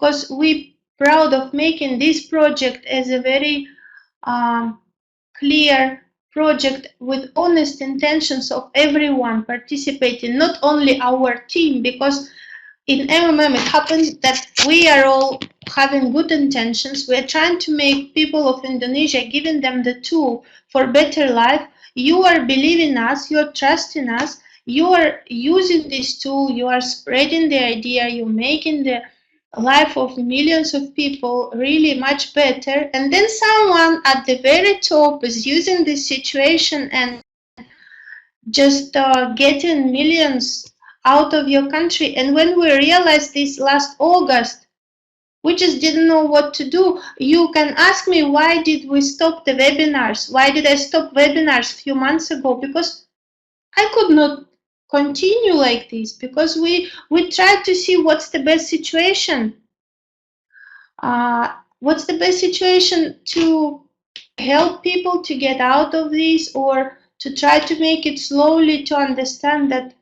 because we proud of making this project as a very clear project with honest intentions of everyone participating, not only our team, because in MMM it happens that we are all having good intentions. We are trying to make people of Indonesia, giving them the tool for better life. You are believing us, you are trusting us, you are using this tool, you are spreading the idea, you're making the life of millions of people really much better, and then someone at the very top is using this situation and just getting millions out of your country. And when we realized this last August, we just didn't know what to do. You can ask me, why did we stop the webinars? Why did I stop webinars a few months ago? Because I could not continue like this, because we tried to see what's the best situation. What's the best situation to help people to get out of this, or to try to make it slowly to understand that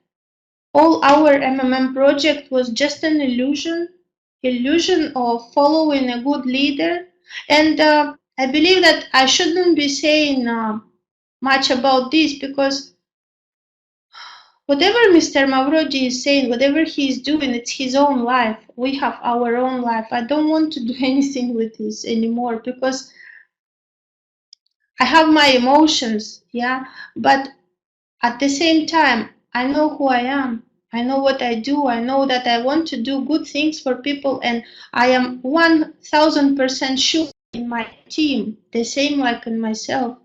all our MMM project was just an illusion of following a good leader. And I believe that I shouldn't be saying much about this, because whatever Mr. Mavroji is saying, whatever he is doing, it's his own life. We have our own life. I don't want to do anything with this anymore, because I have my emotions, yeah, but at the same time, I know who I am. I know what I do. I know that I want to do good things for people, and I am 1000% sure in my team, the same like in myself.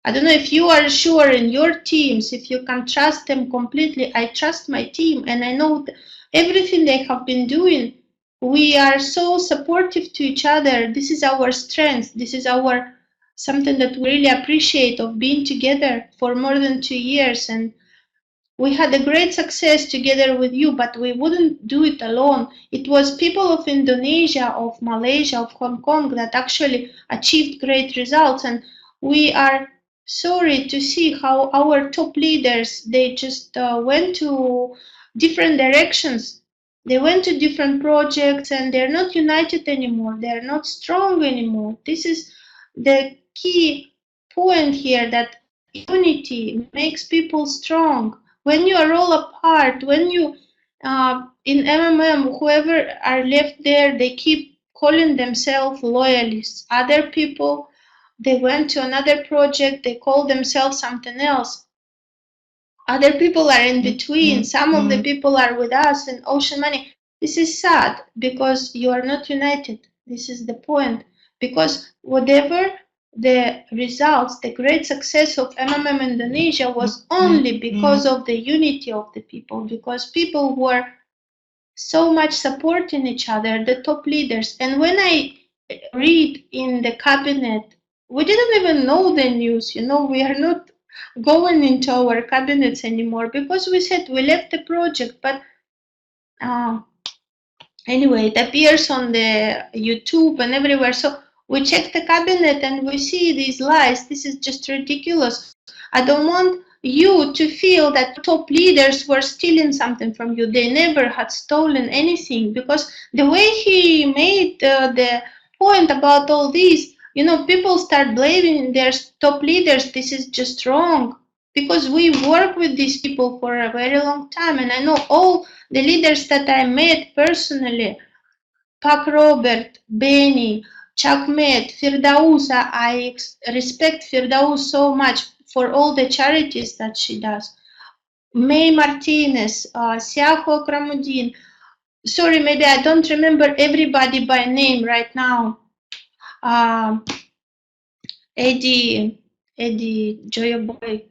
I don't know if you are sure in your teams, if you can trust them completely. I trust my team, and I know everything they have been doing. We are so supportive to each other. This is our strength. This is our something that we really appreciate of being together for more than 2 years. And we had a great success together with you, but we wouldn't do it alone. It was people of Indonesia, of Malaysia, of Hong Kong that actually achieved great results. And we are sorry to see how our top leaders, they just went to different directions. They went to different projects, and they're not united anymore. They're not strong anymore. This is the key point here, that unity makes people strong. When you are all apart, when you in MMM, whoever are left there, they keep calling themselves loyalists. Other people, they went to another project, they call themselves something else. Other people are in between. Some of the people are with us in Ocean Money. This is sad, because you are not united. This is the point. Because whatever the results, the great success of MMM Indonesia was only because of the unity of the people, because people were so much supporting each other, the top leaders. And when I read in the cabinet, we didn't even know the news, we are not going into our cabinets anymore, because we said we left the project. But anyway, it appears on the YouTube and everywhere. So we check the cabinet and we see these lies. This is just ridiculous. I don't want you to feel that top leaders were stealing something from you. They never had stolen anything, because the way he made the point about all this, people start blaming their top leaders. This is just wrong, because we work with these people for a very long time, and I know all the leaders that I met personally, Pak Robert, Benny, Chakmet, Firdausa. I respect Firdaus so much for all the charities that she does. May Martinez, Siaho Kramudin. Sorry, maybe I don't remember everybody by name right now. Eddie Joyaboy.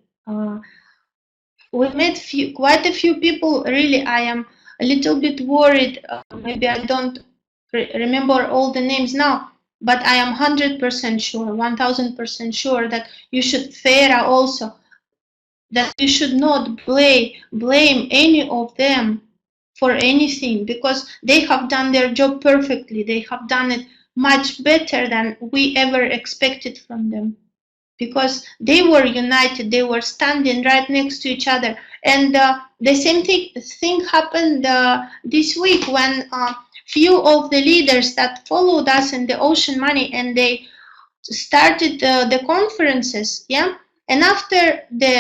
We met quite a few people. Really, I am a little bit worried. Maybe I don't remember all the names now, but I am 100% sure, 1000% sure that you should, Farah also, that you should not blame any of them for anything, because they have done their job perfectly. They have done it much better than we ever expected from them, because they were united. They were standing right next to each other. And the same thing happened this week when few of the leaders that followed us in the Ocean Money, and they started the conferences, yeah. And after the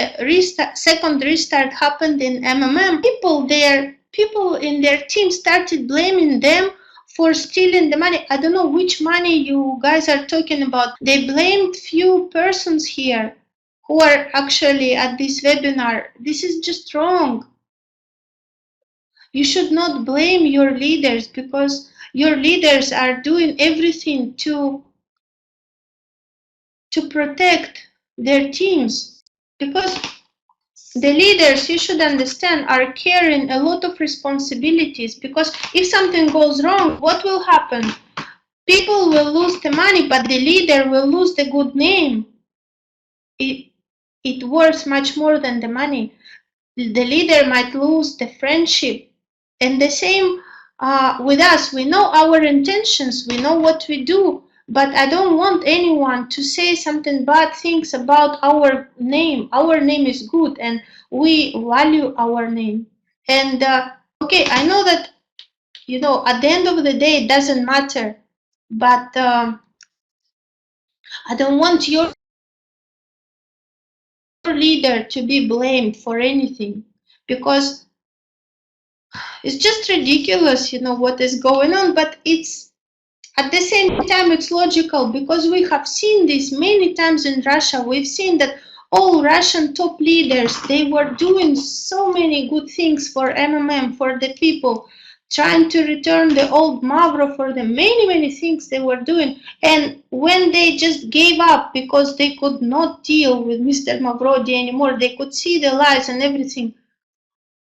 second restart happened in MMM, people in their team started blaming them for stealing the money. I don't know which money you guys are talking about. They blamed few persons here who are actually at this webinar. This is just wrong. You should not blame your leaders, because your leaders are doing everything to protect their teams, because the leaders, you should understand, are carrying a lot of responsibilities, because if something goes wrong, what will happen? People will lose the money, but the leader will lose the good name. It worth much more than the money. The leader might lose the friendship. And the same with us. We know our intentions, we know what we do, but I don't want anyone to say something bad things about our name. Our name is good, and we value our name. And okay, I know that, you know, at the end of the day, it doesn't matter, but I don't want your leader to be blamed for anything, because it's just ridiculous, you know, what is going on. But it's, at the same time, it's logical, because we have seen this many times in Russia. We've seen that all Russian top leaders, they were doing so many good things for MMM, for the people, trying to return the old Mavro, for the many things they were doing. And when they just gave up because they could not deal with Mr. Mavrodi anymore, they could see the lies and everything.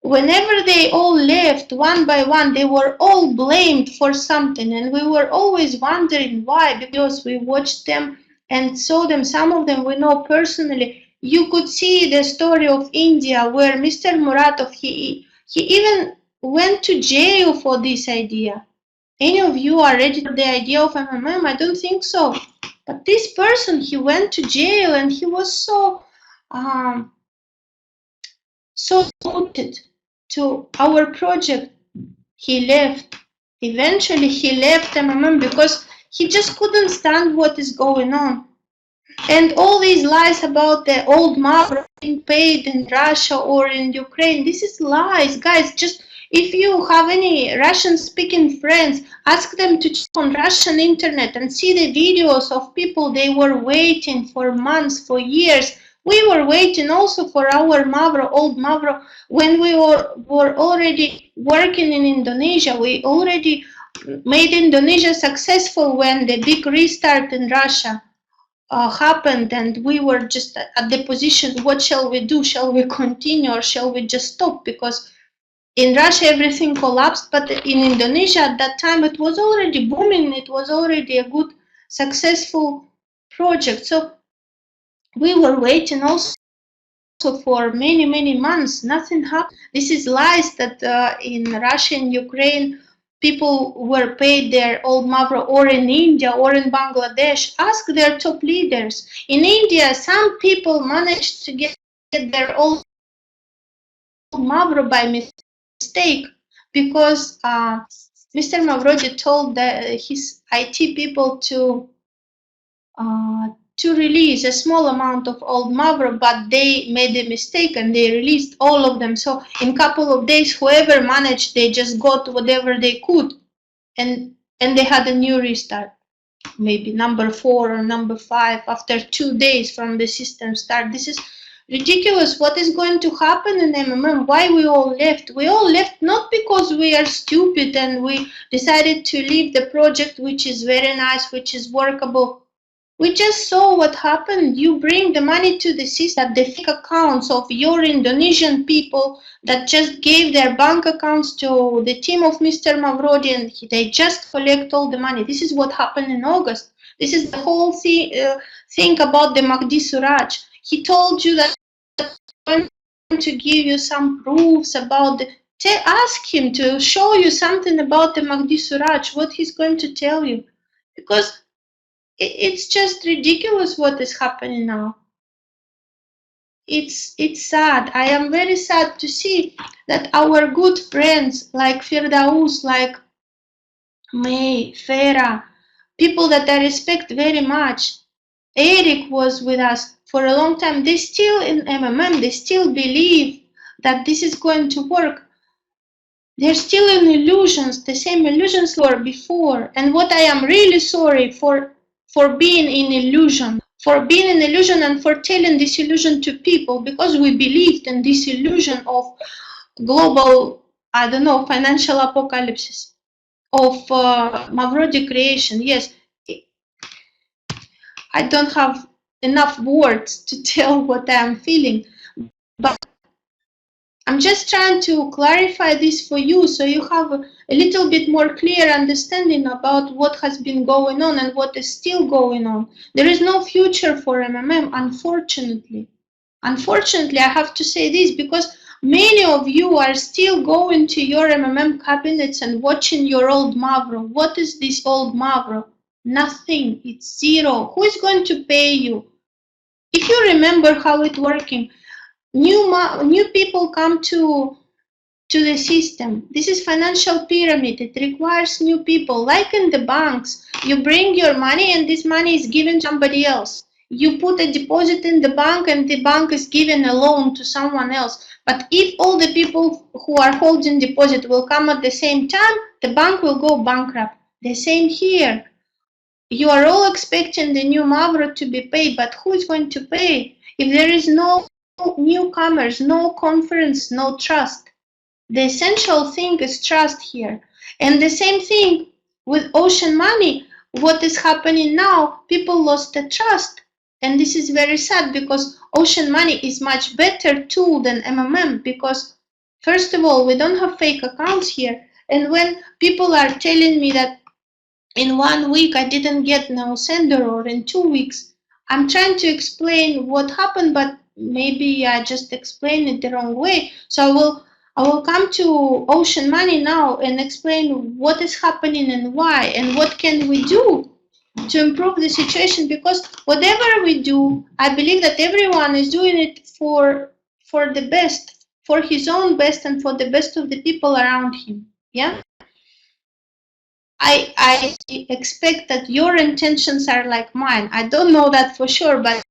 Whenever they all left one by one, they were all blamed for something, and we were always wondering why, because we watched them and saw them. Some of them we know personally. You could see the story of India, where Mr. Muratov, he even went to jail for this idea. Any of you are ready for the idea of MMM? I don't think so. But this person, he went to jail, and he was so devoted to our project. He left. Eventually, he left MMM because he just couldn't stand what is going on. And all these lies about the old Mavro being paid in Russia or in Ukraine, this is lies, guys. Just if you have any Russian-speaking friends, ask them to check on Russian internet and see the videos of people. They were waiting for months, for years. We were waiting also for our Mavro, old Mavro, when we were already working in Indonesia. We already made Indonesia successful when the big restart in Russia happened, and we were just at the position, what shall we do? Shall we continue or shall we just stop? Because in Russia everything collapsed, but in Indonesia at that time it was already booming. It was already a good, successful project. So we were waiting also for many months. Nothing happened. This is lies that in Russia and Ukraine people were paid their old Mavro, or in India or in Bangladesh. Ask their top leaders. In India, some people managed to get their old Mavro by mistake, because Mr. Mavrodi told his IT people to release a small amount of old Mavro, but they made a mistake and they released all of them. So in a couple of days, whoever managed, they just got whatever they could, and they had a new restart, maybe number 4 or number 5 after 2 days from the system start. This is ridiculous. What is going to happen in MMM? Why we all left? We all left not because we are stupid and we decided to leave the project, which is very nice, which is workable. We just saw what happened. You bring the money to the system, the fake accounts of your Indonesian people that just gave their bank accounts to the team of Mr. Mavrodi, and they just collect all the money. This is what happened in August. This is the whole thing about the Magdi Suraj. He told you that he's going to give you some proofs about the... Ask him to show you something about the Magdi Suraj, what he's going to tell you. Because it's just ridiculous what is happening now. It's sad. I am very sad to see that our good friends like Firdaus, like May, Farah, people that I respect very much. Eric was with us for a long time. They still in MMM, they still believe that this is going to work. They're still in illusions, the same illusions were before. And what I am really sorry for being in illusion, and for telling this illusion to people, because we believed in this illusion of global, I don't know, financial apocalypse, of Mavrodi creation. Yes, I don't have enough words to tell what I'm feeling, but I'm just trying to clarify this for you so you have a little bit more clear understanding about what has been going on and what is still going on. There is no future for MMM, unfortunately. Unfortunately, I have to say this because many of you are still going to your MMM cabinets and watching your old Mavro. What is this old Mavro? Nothing. It's zero. Who is going to pay you? If you remember how it's working, new people come to the system. This is financial pyramid. It requires new people. Like in the banks, you bring your money and this money is given to somebody else. You put a deposit in the bank and the bank is giving a loan to someone else. But if all the people who are holding deposit will come at the same time, the bank will go bankrupt. The same here. You are all expecting the new Mavro to be paid, but who is going to pay? If there is no newcomers, no conference, no trust. The essential thing is trust here. And the same thing with Ocean Money. What is happening now? People lost the trust. And this is very sad because Ocean Money is much better tool than MMM because, first of all, we don't have fake accounts here. And when people are telling me that in 1 week I didn't get no sender or in 2 weeks, I'm trying to explain what happened, but maybe I just explained it the wrong way. So I will come to Ocean Money now and explain what is happening and why and what can we do to improve the situation, because whatever we do, I believe that everyone is doing it for the best, for his own best and for the best of the people around him. Yeah. I expect that your intentions are like mine. I don't know that for sure, but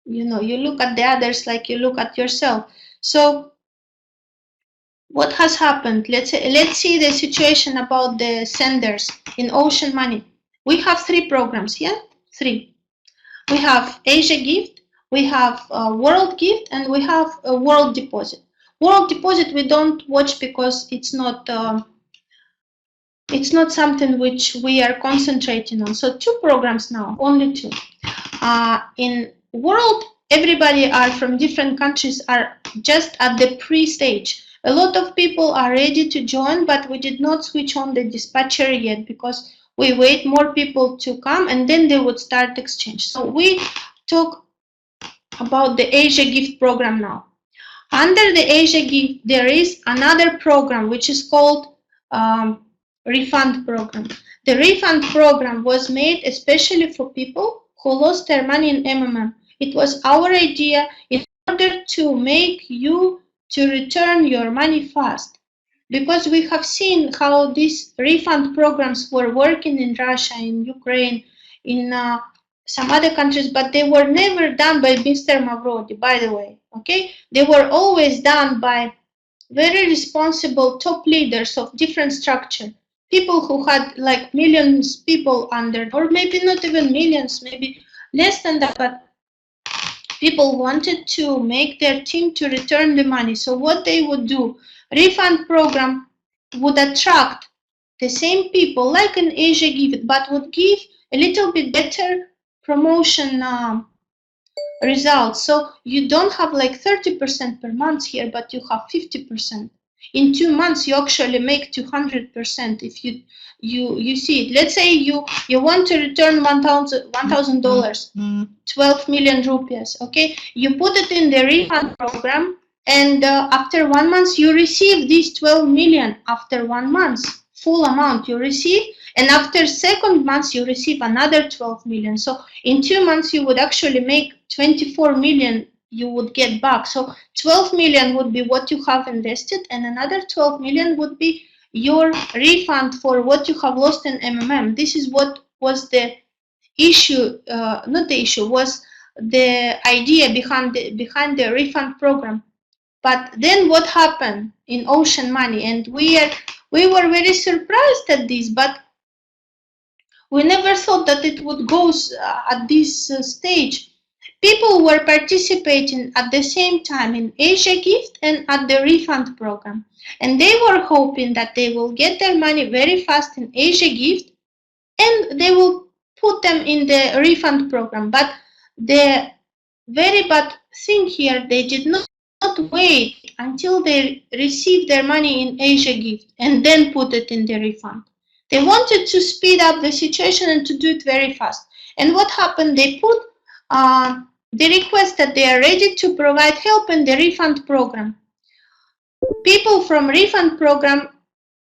you know, you look at the others like you look at yourself. So what has happened? Let's see the situation about the senders in Ocean Money. We have 3 programs, yeah? 3. We have Asia Gift, we have World Gift, and we have a World Deposit. World Deposit we don't watch because it's not something which we are concentrating on. So 2 programs now, only 2. In World, everybody are from different countries are just at the pre-stage. A lot of people are ready to join, but we did not switch on the dispatcher yet because we wait more people to come and then they would start exchange. So we talk about the Asia Gift program now. Under the Asia Gift, there is another program which is called refund program. The refund program was made especially for people who lost their money in MMM. It was our idea in order to make you to return your money fast, because we have seen how these refund programs were working in Russia, in Ukraine, in some other countries, but they were never done by Mr. Mavrodi, by the way. Okay, they were always done by very responsible top leaders of different structure, people who had like millions people under, or maybe not even millions, maybe less than that, but people wanted to make their team to return the money. So what they would do, refund program would attract the same people like an Asia Gift, but would give a little bit better promotion results. So you don't have like 30% per month here, but you have 50%. In 2 months, you actually make 200% if you see it. Let's say you want to return $1,000, 12 million rupees. Okay, you put it in the refund program, and after 1 month, you receive these 12 million. After 1 month, full amount you receive, and after second month, you receive another 12 million. So in 2 months, you would actually make 24 million. You would get back. So 12 million would be what you have invested, and another 12 million would be your refund for what you have lost in MMM. This is what was the issue, not the issue, was the idea behind the refund program. But then what happened in Ocean Money? And we were very surprised at this, but we never thought that it would go at this stage. People were participating at the same time in Asia Gift and at the refund program. And they were hoping that they will get their money very fast in Asia Gift and they will put them in the refund program. But the very bad thing here, they did not wait until they received their money in Asia Gift and then put it in the refund. They wanted to speed up the situation and to do it very fast. And what happened? They put the request that they are ready to provide help in the refund program. People from refund program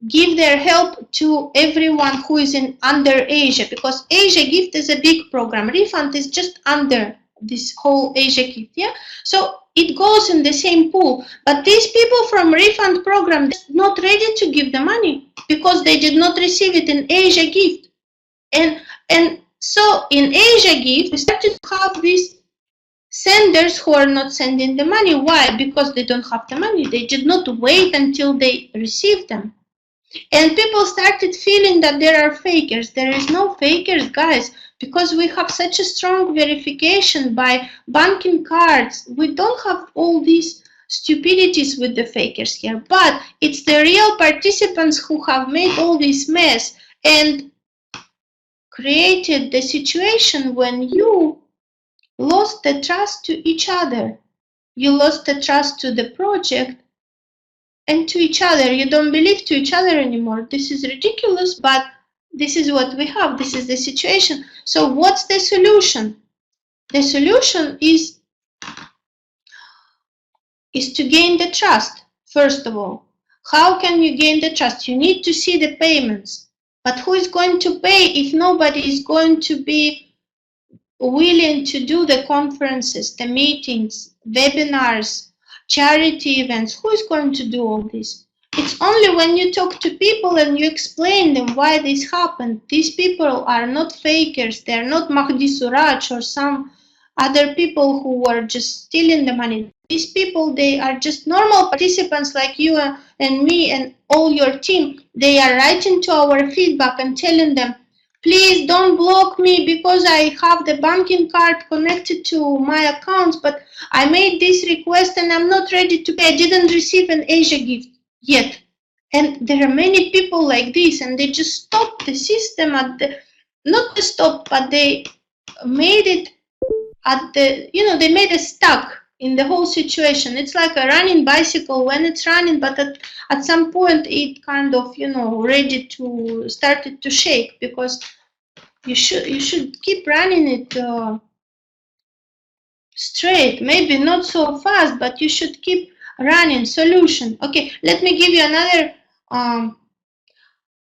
give their help to everyone who is in under Asia, because Asia Gift is a big program. Refund is just under this whole Asia Gift, yeah? So it goes in the same pool. But these people from refund program are not ready to give the money because they did not receive it in Asia Gift. And so in Asia Gift, we started to have these senders who are not sending the money. Why? Because they don't have the money. They did not wait until they received them. And people started feeling that there are fakers. There is no fakers, guys, because we have such a strong verification by banking cards. We don't have all these stupidities with the fakers here, but it's the real participants who have made all this mess and created the situation when you lost the trust to each other. You lost the trust to the project and to each other. You don't believe to each other anymore. This is ridiculous, but this is what we have. This is the situation. So what's the solution? The solution is to gain the trust, first of all. How can you gain the trust? You need to see the payments. But who is going to pay if nobody is going to be willing to do the conferences, the meetings, webinars, charity events? Who is going to do all this? It's only when you talk to people and you explain them why this happened. These people are not fakers. They're not Mahdi Suraj or some other people who were just stealing the money. These people, they are just normal participants like you and me and all your team. They are writing to our feedback and telling them, please don't block me because I have the banking card connected to my account, but I made this request and I'm not ready to pay. I didn't receive an Asia gift yet. And there are many people like this, and they just stopped the system at the, not to stop, but they made it at the, they made a stuck in the whole situation. It's like a running bicycle when it's running, but at some point it kind of, ready to started to shake, because you should keep running it straight, maybe not so fast, but you should keep running. Solution. Okay, let me give you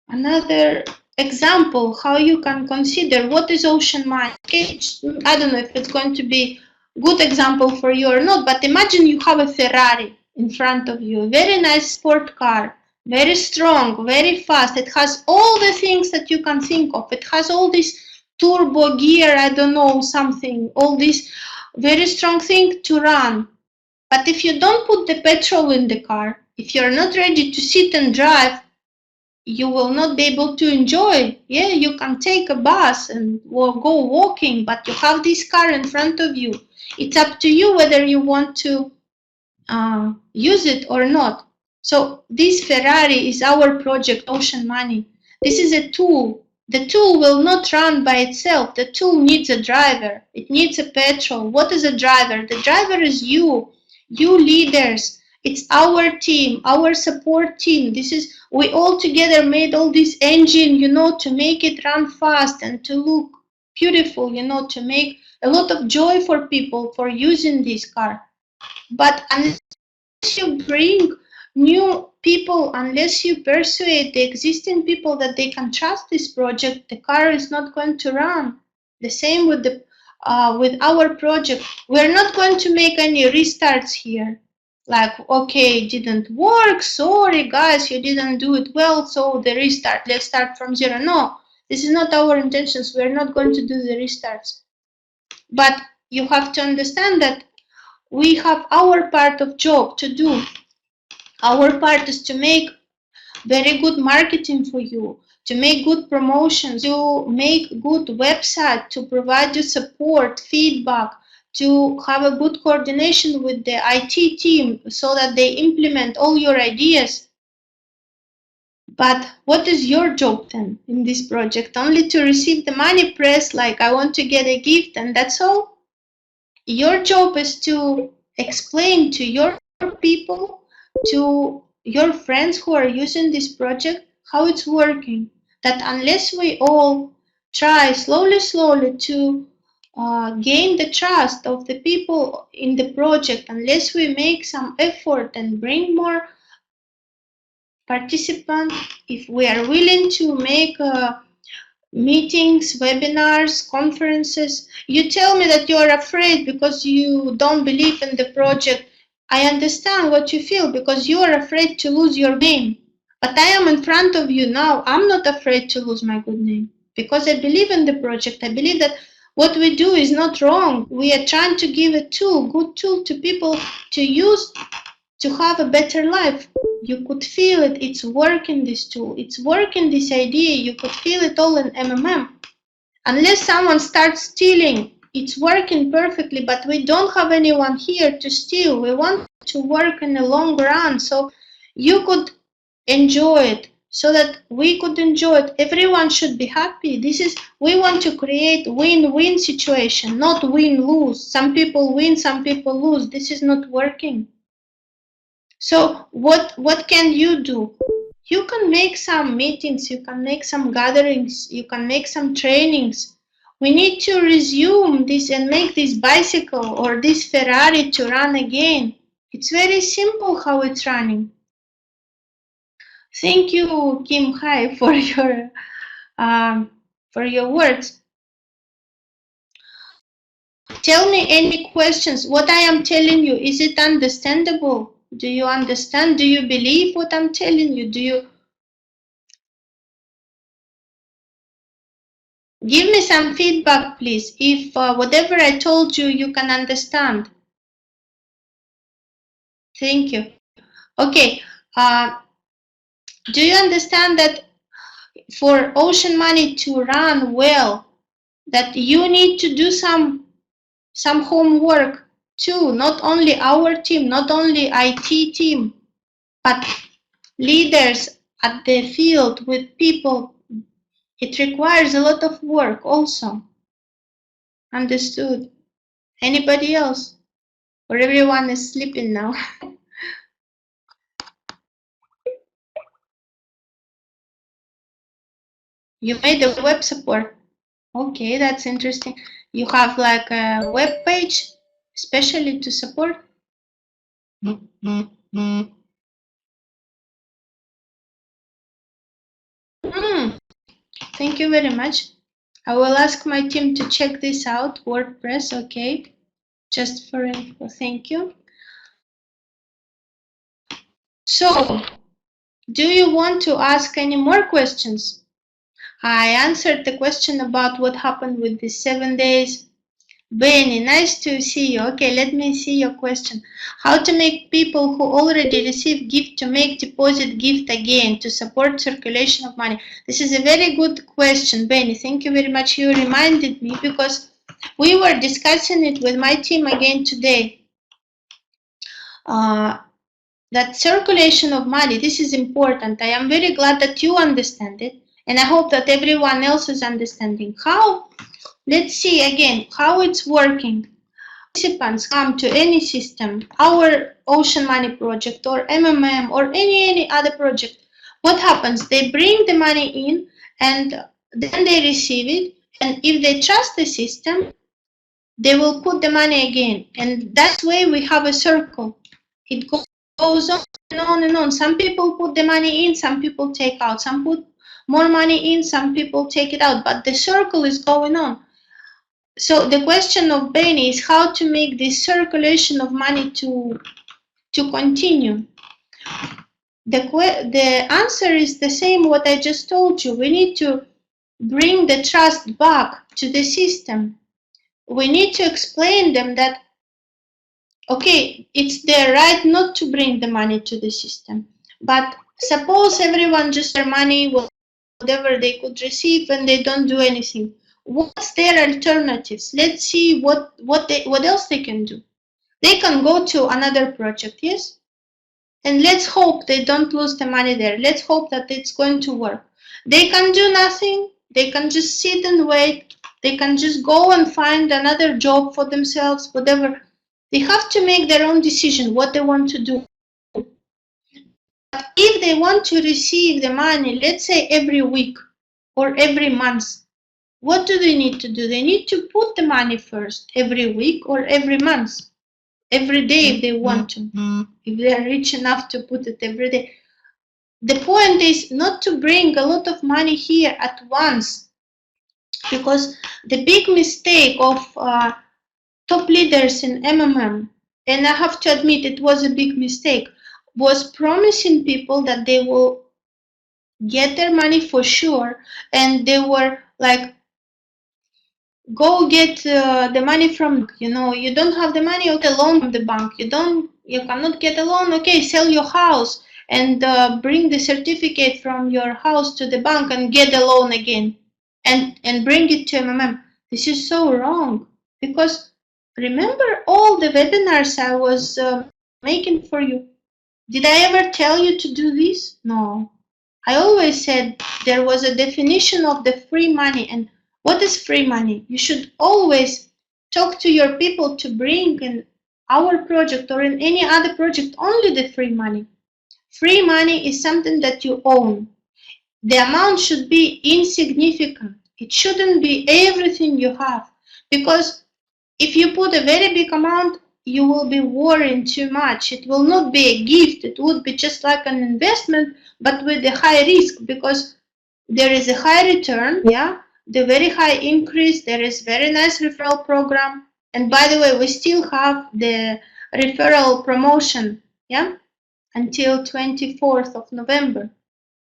another example how you can consider what is Ocean Money. Okay, I don't know if it's going to be good example for you or not, but imagine you have a Ferrari in front of you, a very nice sport car, very strong, very fast. It has all the things that you can think of. It has all this turbo gear, I don't know, something, all this very strong thing to run. But if you don't put the petrol in the car, if you're not ready to sit and drive, you will not be able to enjoy. Yeah, you can take a bus and go walking, but you have this car in front of you. It's up to you whether you want to use it or not. So this Ferrari is our project, Ocean Money. This is a tool. The tool will not run by itself. The tool needs a driver. It needs a petrol. What is a driver? The driver is you leaders. It's our team, our support team. We all together made all this engine, to make it run fast and to look beautiful, to make a lot of joy for people for using this car. But unless you bring new people, unless you persuade the existing people that they can trust this project, the car is not going to run. The same with with our project. We're not going to make any restarts here. like, okay, it didn't work, sorry guys, you didn't do it well, so the restart, let's start from zero. No, this is not our intentions. We're not going to do the restarts. But you have to understand that we have our part of job to do. Our part is to make very good marketing for you, to make good promotions, to make good website, to provide you support, feedback, to have a good coordination with the IT team so that they implement all your ideas. But what is your job then in this project? Only to receive the money, press like I want to get a gift, and that's all? Your job is to explain to your people, to your friends who are using this project, how it's working. That unless we all try slowly to gain the trust of the people in the project, unless we make some effort and bring more participants, if we are willing to make meetings, webinars, conferences. You tell me that you are afraid because you don't believe in the project. I understand what you feel because you are afraid to lose your name. But I am in front of you now. I'm not afraid to lose my good name because I believe in the project. I believe that what we do is not wrong. We are trying to give a tool, good tool to people to use to have a better life. You could feel it. It's working, this tool. It's working, this idea. You could feel it all in MMM. Unless someone starts stealing, it's working perfectly, but we don't have anyone here to steal. We want to work in the long run so you could enjoy it, so that we could enjoy it. Everyone should be happy. We want to create win-win situation, not win-lose. Some people win, some people lose. This is not working. So what can you do? You can make some meetings, you can make some gatherings, you can make some trainings. We need to resume this and make this bicycle or this Ferrari to run again. It's very simple how it's running. Thank you, Kim Hai, for your words. Tell me any questions. What I am telling you, is it understandable? Do you understand? Do you believe what I'm telling you? Do you give me some feedback, please, if whatever I told you, you can understand. Thank you. Okay. Do you understand that for Ocean Money to run well, that you need to do some homework too, not only our team, not only IT team, but leaders at the field with people. It requires a lot of work also. Understood? Anybody else? Or everyone is sleeping now? You made a web support. Okay, that's interesting. You have like a web page especially to support? Thank you very much. I will ask my team to check this out. WordPress, okay. Just for info, thank you. So, do you want to ask any more questions? I answered the question about what happened with the 7 days. Benny, nice to see you. Okay, let me see your question. How to make people who already receive gift to make deposit gift again to support circulation of money? This is a very good question, Benny. Thank you very much. You reminded me because we were discussing it with my team again today. That circulation of money, this is important. I am very glad that you understand it, and I hope that everyone else is understanding. How? Let's see again how it's working. Participants come to any system, our Ocean Money project or MMM or any other project. What happens? They bring the money in and then they receive it. And if they trust the system, they will put the money again. And that way we have a circle. It goes on and on and on. Some people put the money in, some people take out. Some put more money in, some people take it out. But the circle is going on. So the question of Benny is how to make this circulation of money to to continue? The answer is the same what I just told you. We need to bring the trust back to the system. We need to explain them that, okay, it's their right not to bring the money to the system. But suppose everyone just their money, whatever they could receive, and they don't do anything. What's their alternatives? Let's see what else they can do. They can go to another project, yes? And let's hope they don't lose the money there. Let's hope that it's going to work. They can do nothing. They can just sit and wait. They can just go and find another job for themselves, whatever. They have to make their own decision what they want to do. But if they want to receive the money, let's say every week or every month, what do they need to do? They need to put the money first every week or every month. Every day if they want to, if they are rich enough to put it every day. The point is not to bring a lot of money here at once, because the big mistake of top leaders in MMM, and I have to admit it was a big mistake, was promising people that they will get their money for sure, and they were like, go get the money from, you don't have the money, okay, loan from the bank, you cannot get a loan, okay, sell your house and bring the certificate from your house to the bank and get a loan again and bring it to MMM. This is so wrong, because remember all the webinars I was making for you. Did I ever tell you to do this? No. I always said there was a definition of the free money. And what is free money? You should always talk to your people to bring in our project or in any other project only the free money. Free money is something that you own. The amount should be insignificant. It shouldn't be everything you have, because if you put a very big amount, you will be worrying too much. It will not be a gift. It would be just like an investment, but with a high risk, because there is a high return, yeah, the very high increase. There is very nice referral program. And by the way, we still have the referral promotion, yeah, until 24th of November.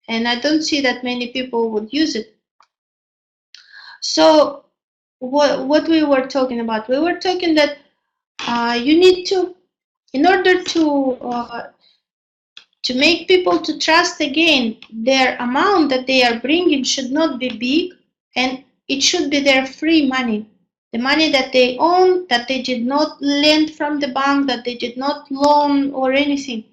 And I don't see that many people would use it. So what we were talking about? We were talking that you need to, in order to make people to trust again, their amount that they are bringing should not be big, and it should be their free money. The money that they own, that they did not lend from the bank, that they did not loan or anything.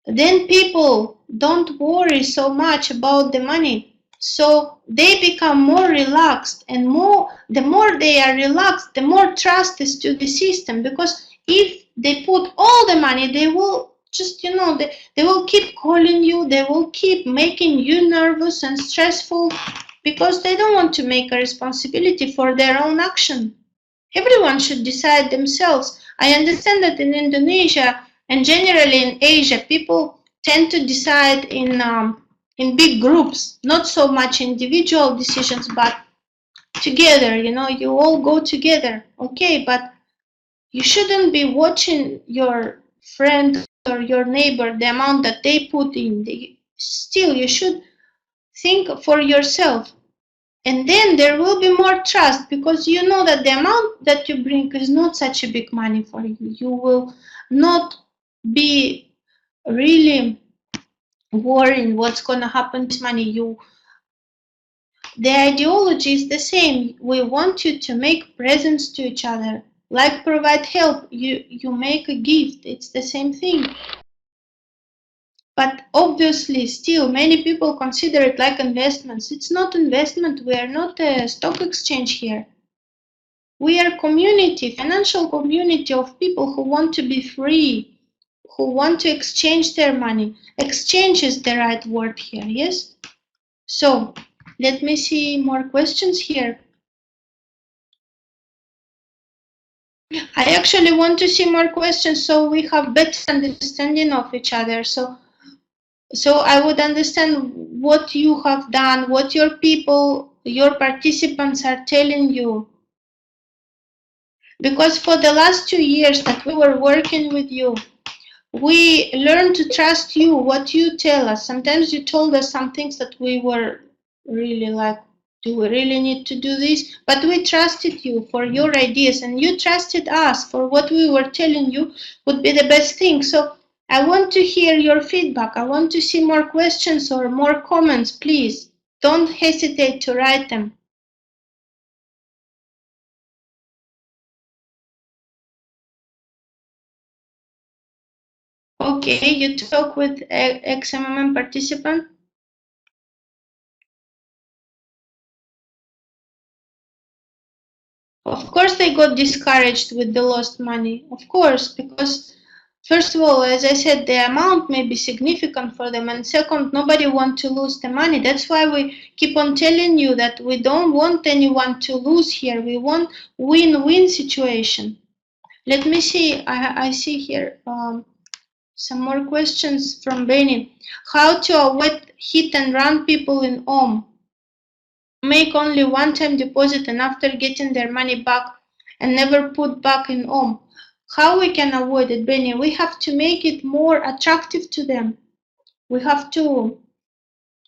Then people don't worry so much about the money. So they become more relaxed, and the more they are relaxed, the more trust is to the system, because if they put all the money, they will just, they will keep calling you, they will keep making you nervous and stressful, because they don't want to make a responsibility for their own action. Everyone should decide themselves. I understand that in Indonesia and generally in Asia, people tend to decide in big groups, not so much individual decisions, but together, you all go together, okay, but you shouldn't be watching your friend or your neighbor, the amount that they put in. Still, you should think for yourself. And then there will be more trust, because you know that the amount that you bring is not such a big money for you. You will not be really worrying what's going to happen to money. The ideology is the same. We want you to make presents to each other, like provide help. You make a gift. It's the same thing. But obviously, still, many people consider it like investments. It's not investment. We are not a stock exchange here. We are community, financial community of people who want to be free, who want to exchange their money. Exchange is the right word here, yes? So, let me see more questions here. I actually want to see more questions so we have better understanding of each other. So I would understand what you have done, what your people, your participants are telling you. Because for the last 2 years that we were working with you, We learn to trust you, what you tell us. Sometimes you told us some things that we were really like, do we really need to do this? But we trusted you for your ideas, and you trusted us for what we were telling you would be the best thing. So I want to hear your feedback. I want to see more questions or more comments, please. Don't hesitate to write them. Okay, you talk with XMMM participant. Of course they got discouraged with the lost money. Of course, because first of all, as I said, the amount may be significant for them, and second, nobody wants to lose the money. That's why we keep on telling you that we don't want anyone to lose here. We want win-win situation. Let me see. I see here some more questions from Benny. How to avoid hit and run people in Ohm? Make only one-time deposit and after getting their money back and never put back in Ohm. How we can avoid it, Benny? We have to make it more attractive to them. We have to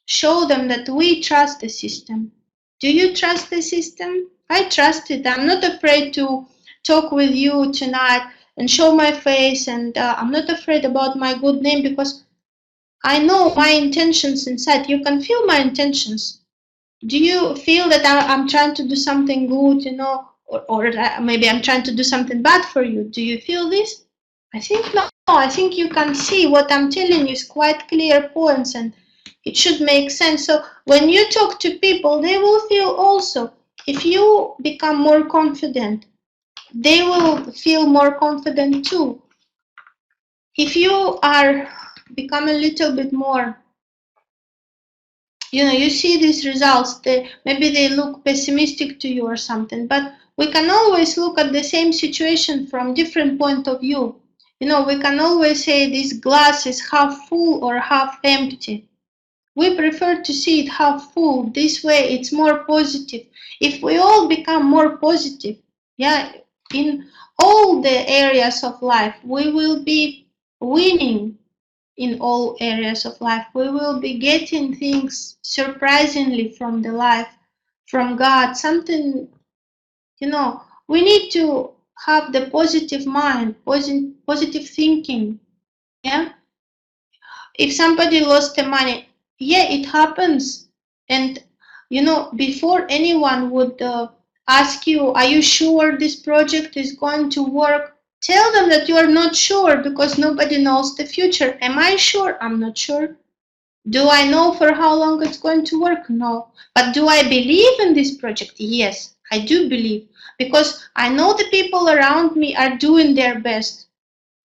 show them that we trust the system. Do you trust the system? I trust it. I'm not afraid to talk with you tonight and show my face, and I'm not afraid about my good name because I know my intentions inside. You can feel my intentions. Do you feel that I'm trying to do something good, or maybe I'm trying to do something bad for you? Do you feel this? I think no. I think you can see what I'm telling you is quite clear points and it should make sense. So when you talk to people, they will feel also. If you become more confident, they will feel more confident too. If you are become a little bit more, you see these results, maybe they look pessimistic to you or something, but we can always look at the same situation from different point of view. We can always say this glass is half full or half empty. We prefer to see it half full. This way it's more positive. If we all become more positive, in all the areas of life, we will be winning in all areas of life. We will be getting things surprisingly from the life, from God, something, we need to have the positive mind, positive thinking. Yeah. If somebody lost the money, it happens. And, before anyone would ask you, are you sure this project is going to work? Tell them that you are not sure because nobody knows the future. Am I sure? I'm not sure. Do I know for how long it's going to work? No. But do I believe in this project? Yes, I do believe. Because I know the people around me are doing their best.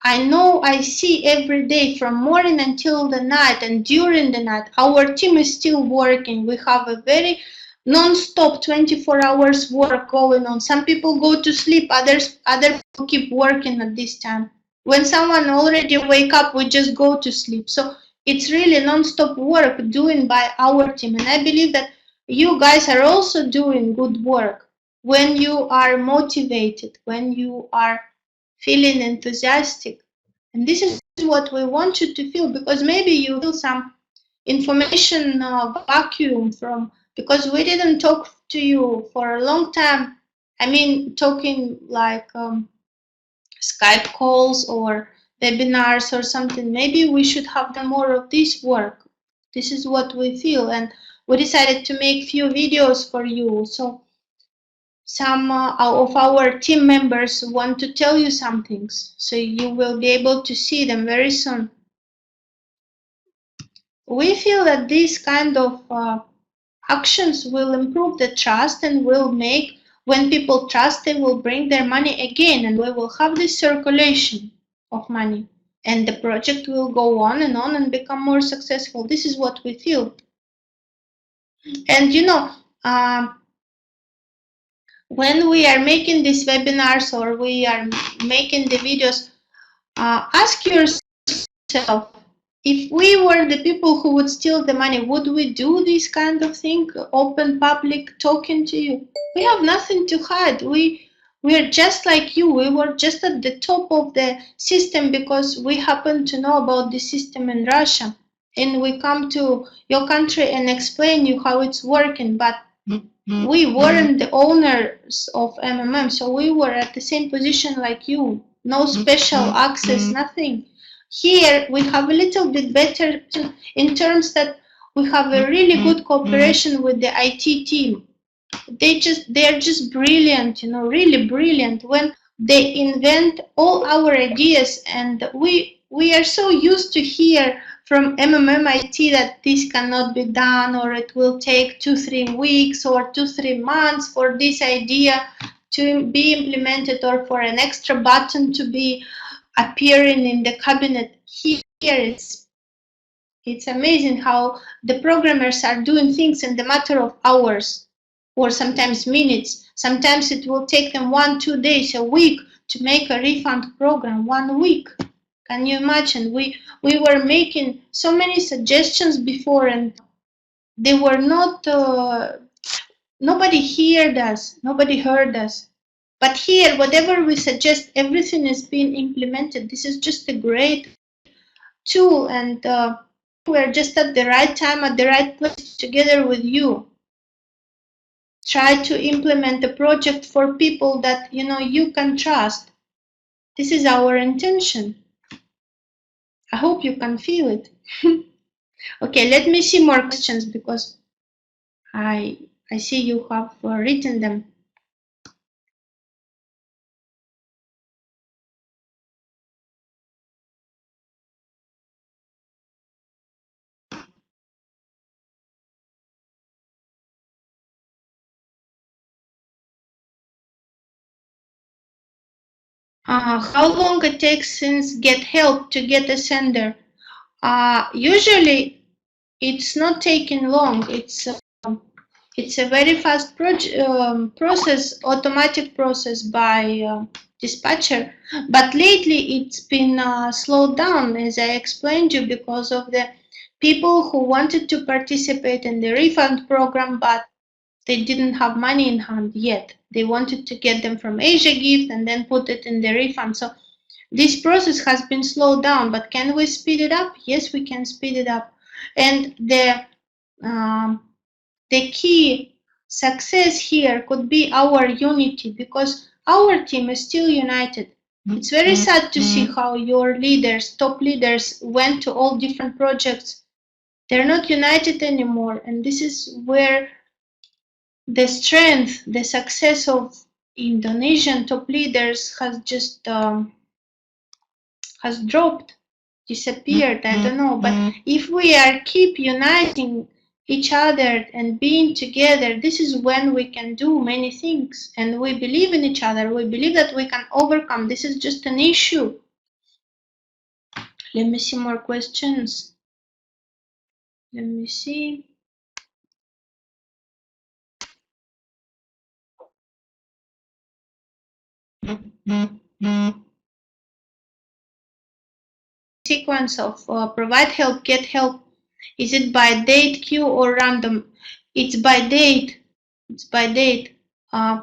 I know I see every day from morning until the night and during the night, our team is still working. We have a very non-stop 24 hours work going on. Some people go to sleep, other people keep working at this time. When someone already wake up, we just go to sleep. So it's really non-stop work doing by our team. And I believe that you guys are also doing good work when you are motivated, when you are feeling enthusiastic. And this is what we want you to feel, because maybe you feel some information vacuum from, because we didn't talk to you for a long time. I mean, talking like Skype calls or webinars or something. Maybe we should have done more of this work. This is what we feel, and we decided to make few videos for you. So some of our team members want to tell you some things, so you will be able to see them very soon. We feel that these kind of actions will improve the trust and will make, when people trust, they will bring their money again, and we will have this circulation of money, and the project will go on and become more successful. This is what we feel. And when we are making these webinars or we are making the videos, ask yourself, if we were the people who would steal the money, would we do this kind of thing? Open public talking to you? We have nothing to hide. We We're just like you. We were just at the top of the system because we happen to know about the system in Russia. And we come to your country and explain you how it's working. But we weren't the owners of MMM, so we were at the same position like you. No special access, nothing. Here we have a little bit better in terms that we have a really good cooperation with the IT team. They're just brilliant, you know, really brilliant when they invent all our ideas, and we are so used to hear from MMMIT that this cannot be done, or it will take 2-3 weeks or 2-3 months for this idea to be implemented, or for an extra button to be appearing in the cabinet. Here it's amazing how the programmers are doing things in the matter of hours, or sometimes minutes. Sometimes it will take them 1-2 days, a week to make a refund program. 1 week. Can you imagine? We were making so many suggestions before, and they were not. Nobody heard us. Nobody heard us. But here, whatever we suggest, everything is being implemented. This is just a great tool, and we're just at the right time, at the right place, together with you. Try to implement the project for people that you can trust. This is our intention. I hope you can feel it. Okay, let me see more questions, because I see you have written them. How long it takes since get help to get a sender? Usually it's not taking long. It's a very fast process, automatic process by dispatcher. But lately it's been slowed down, as I explained you, because of the people who wanted to participate in the refund program, but they didn't have money in hand yet. They wanted to get them from Asia Gift and then put it in the refund. So this process has been slowed down, but can we speed it up? Yes, we can speed it up. And the key success here could be our unity, because our team is still united. It's very sad to see how your leaders, top leaders, went to all different projects. They're not united anymore, and this is where the strength, the success of Indonesian top leaders has just has dropped, disappeared. I don't know, but if we are keep uniting each other and being together, this is when we can do many things. And we believe in each other. We believe that we can overcome. This is just an issue. Let me see more questions. Let me see. Sequence of provide help, get help. Is it by date, queue, or random? It's by date. It's by date. I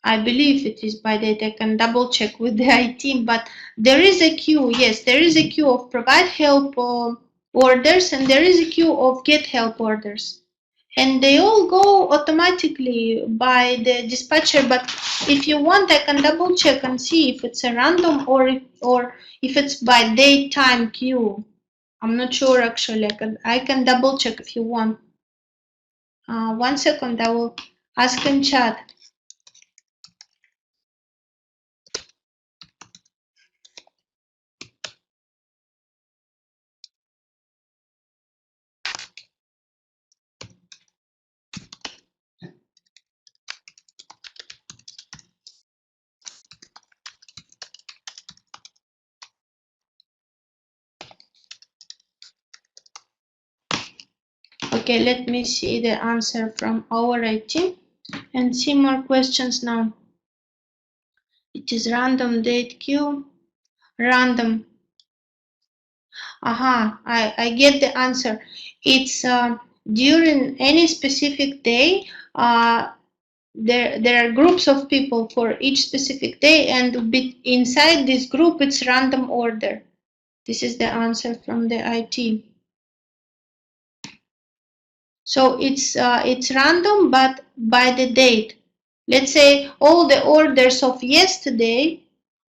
believe it is by date. I can double check with the IT team, but there is a queue. Yes, there is a queue of provide help orders, and there is a queue of get help orders. And they all go automatically by the dispatcher. But if you want, I can double check and see if it's a random or if it's by date time queue. I'm not sure actually. I can double check if you want. 1 second, I will ask in chat. Okay, let me see the answer from our IT and see more questions now. It is random date queue, random. Aha, I get the answer. It's during any specific day. there are groups of people for each specific day, and inside this group it's random order. This is the answer from the IT. So it's random, but by the date. Let's say all the orders of yesterday.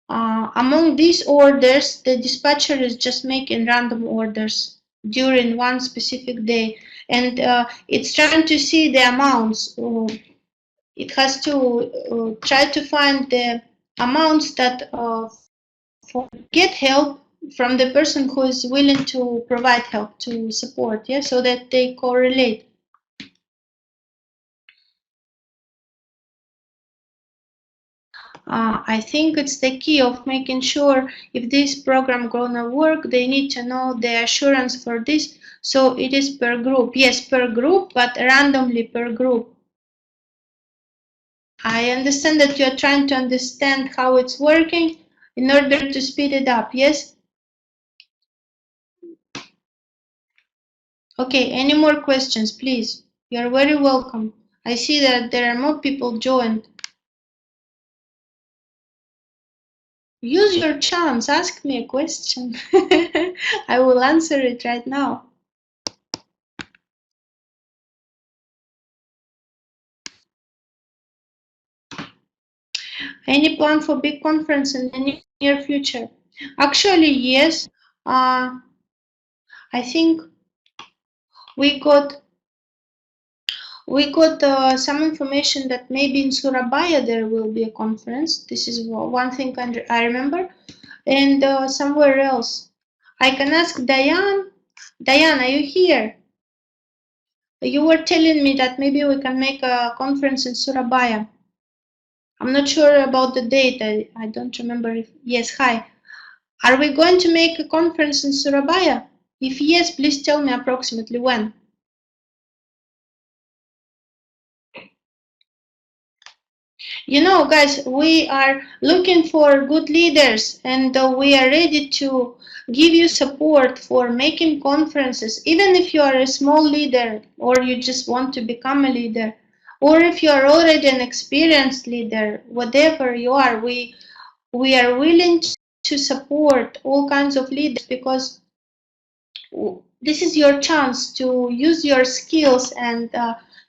Among these orders, the dispatcher is just making random orders during one specific day, and it's trying to see the amounts. It has to try to find the amounts that get help from the person who is willing to provide help, to support, yeah, so that they correlate. I think it's the key of making sure if this program gonna work, they need to know the assurance for this. So it is per group. Yes, per group, but randomly per group. I understand that you're trying to understand how it's working in order to speed it up. Yes? Okay, any more questions, please? You're very welcome. I see that there are more people joined. Use your chance, ask me a question. I will answer it right now. Any plan for big conference in the near future? Actually, yes. I think we got some information that maybe in Surabaya there will be a conference. This is one thing I remember. And somewhere else. I can ask Diane. Diane, are you here? You were telling me that maybe we can make a conference in Surabaya. I'm not sure about the date. I don't remember if, yes, hi. Are we going to make a conference in Surabaya? If yes, please tell me approximately when. You know, guys, we are looking for good leaders, and we are ready to give you support for making conferences, even if you are a small leader or you just want to become a leader, or if you are already an experienced leader, whatever you are, we are willing to support all kinds of leaders, because this is your chance to use your skills and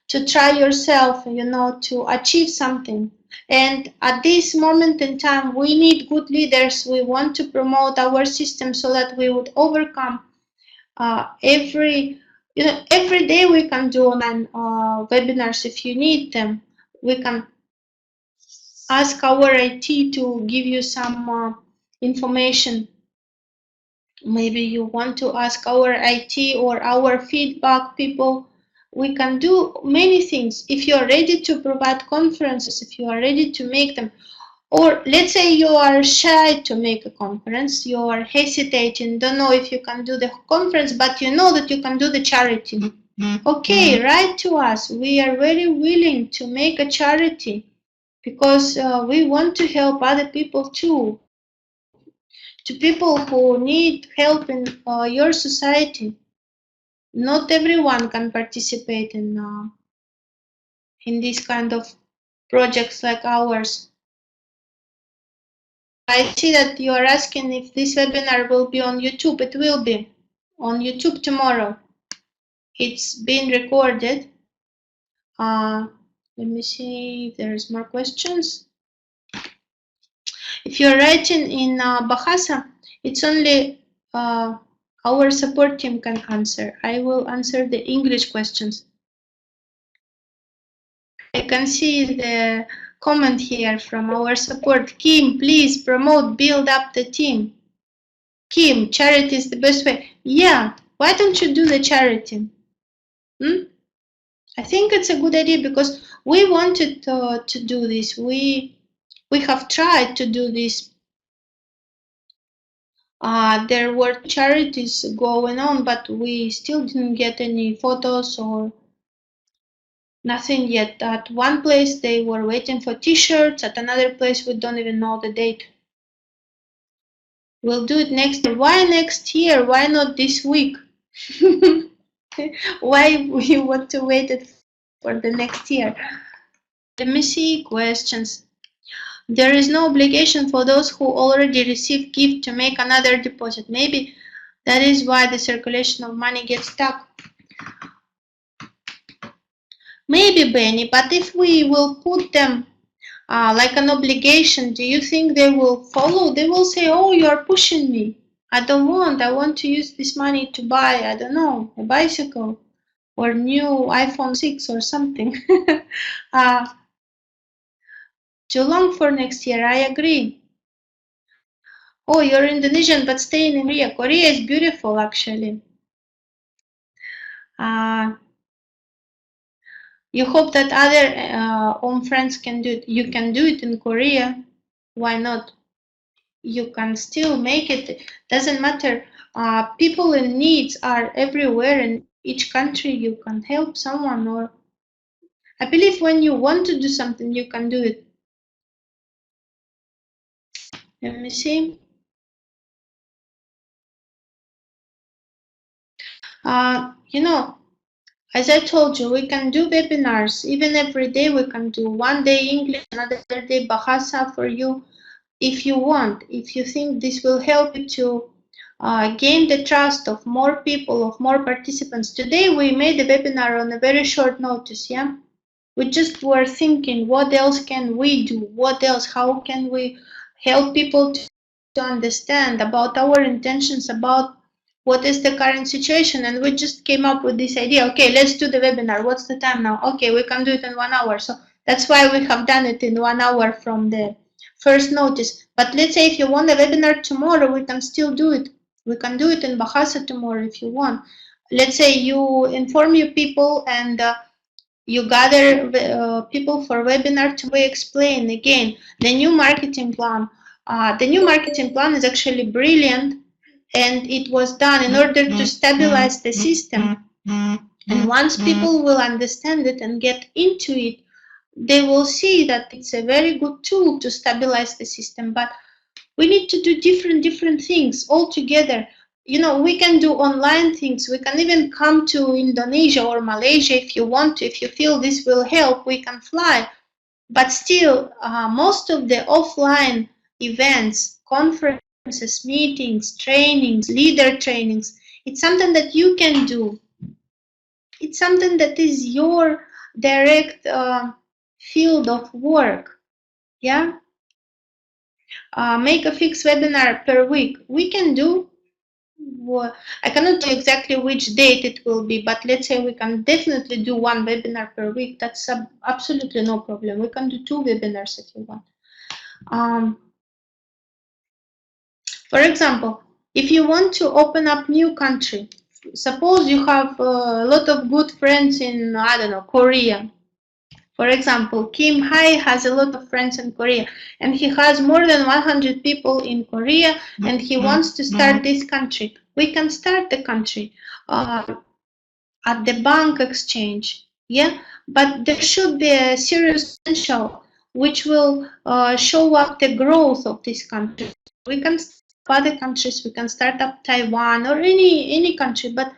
to try yourself, you know, to achieve something. And at this moment in time, we need good leaders. We want to promote our system so that we would overcome every day we can do online webinars if you need them. We can ask our IT to give you some information. Maybe you want to ask our IT or our feedback people. We can do many things. If you are ready to provide conferences, if you are ready to make them, or let's say you are shy to make a conference, you are hesitating, don't know if you can do the conference, but you know that you can do the charity. Okay, write to us. We are very willing to make a charity, because we want to help other people too, to people who need help in your society. Not everyone can participate in this kind of projects like ours. I see that you are asking if this webinar will be on YouTube. It will be on YouTube tomorrow. It's been recorded. Let me see if there's more questions. If you're writing in Bahasa, it's only our support team can answer. I will answer the English questions. I can see the comment here from our support. Kim, please promote, build up the team. Kim, charity is the best way. Yeah, why don't you do the charity? I think it's a good idea, because we wanted to do this. We have tried to do this. There were charities going on, but we still didn't get any photos or nothing yet. At one place they were waiting for t-shirts, at another place we don't even know the date. We'll do it next year. Why next year? Why not this week? Why we want to wait it for the next year? Let me see questions. There is no obligation for those who already receive gift to make another deposit. Maybe that is why the circulation of money gets stuck. Maybe, Benny, but if we will put them like an obligation, do you think they will follow? They will say, oh, you are pushing me. I don't want. I want to use this money to buy, I don't know, a bicycle or new iPhone 6 or something. Too long for next year, I agree. Oh, you're Indonesian but staying in Korea. Korea is beautiful, actually. You hope that other home friends can do it. You can do it in Korea. Why not? You can still make it. Doesn't matter. People in needs are everywhere in each country. You can help someone, or I believe when you want to do something, you can do it. Let me see. You know, as I told you, we can do webinars. Even every day we can do one day English, another day Bahasa for you. If you want, if you think this will help you to gain the trust of more people, of more participants. Today we made a webinar on a very short notice, yeah? We just were thinking, what else can we do? What else? How can we help people to understand about our intentions, about what is the current situation? And we just came up with this idea, okay, let's do the webinar. What's the time now? Okay, we can do it in 1 hour. So that's why we have done it in 1 hour from the first notice. But let's say if you want a webinar tomorrow, we can still do it. We can do it in Bahasa tomorrow if you want. Let's say you inform your people and you gather people for webinar to explain again the new marketing plan. The new marketing plan is actually brilliant, and it was done in order to stabilize the system. And once people will understand it and get into it, they will see that it's a very good tool to stabilize the system. But we need to do different things all together. You know, we can do online things. We can even come to Indonesia or Malaysia if you want to. If you feel this will help, we can fly. But still, most of the offline events, conferences, meetings, trainings, leader trainings, it's something that you can do. It's something that is your direct field of work. Yeah. Make a fixed webinar per week. We can do. I cannot tell exactly which date it will be, but let's say we can definitely do one webinar per week. That's absolutely no problem. We can do 2 webinars if you want. For example, if you want to open up new country, suppose you have a lot of good friends in, I don't know, Korea. For example, Kim Hai has a lot of friends in Korea, and he has more than 100 people in Korea, and he wants to start this country. We can start the country at the bank exchange, yeah? But there should be a serious potential which will show up the growth of this country. We can start other countries, we can start up Taiwan or any country, but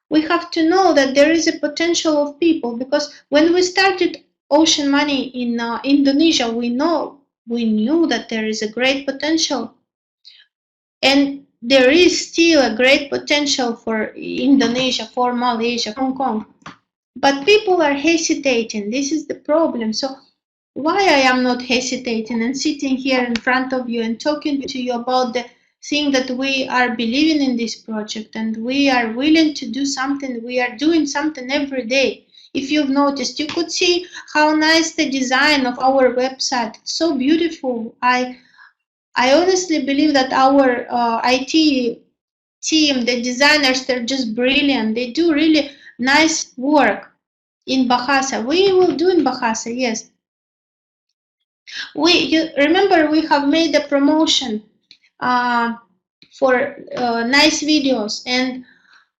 we have to know that there is a potential of people, because when we started Ocean Money in Indonesia, we knew that there is a great potential, and there is still a great potential for Indonesia, for Malaysia, Hong Kong, but people are hesitating. This is the problem. So why I am not hesitating and sitting here in front of you and talking to you about the thing that we are believing in this project and we are willing to do something. We are doing something every day. If you've noticed, you could see how nice the design of our website. It's so beautiful. I honestly believe that our IT team, the designers, they're just brilliant. They do really nice work in Bahasa. We will do in Bahasa, yes. You remember we have made a promotion for nice videos, and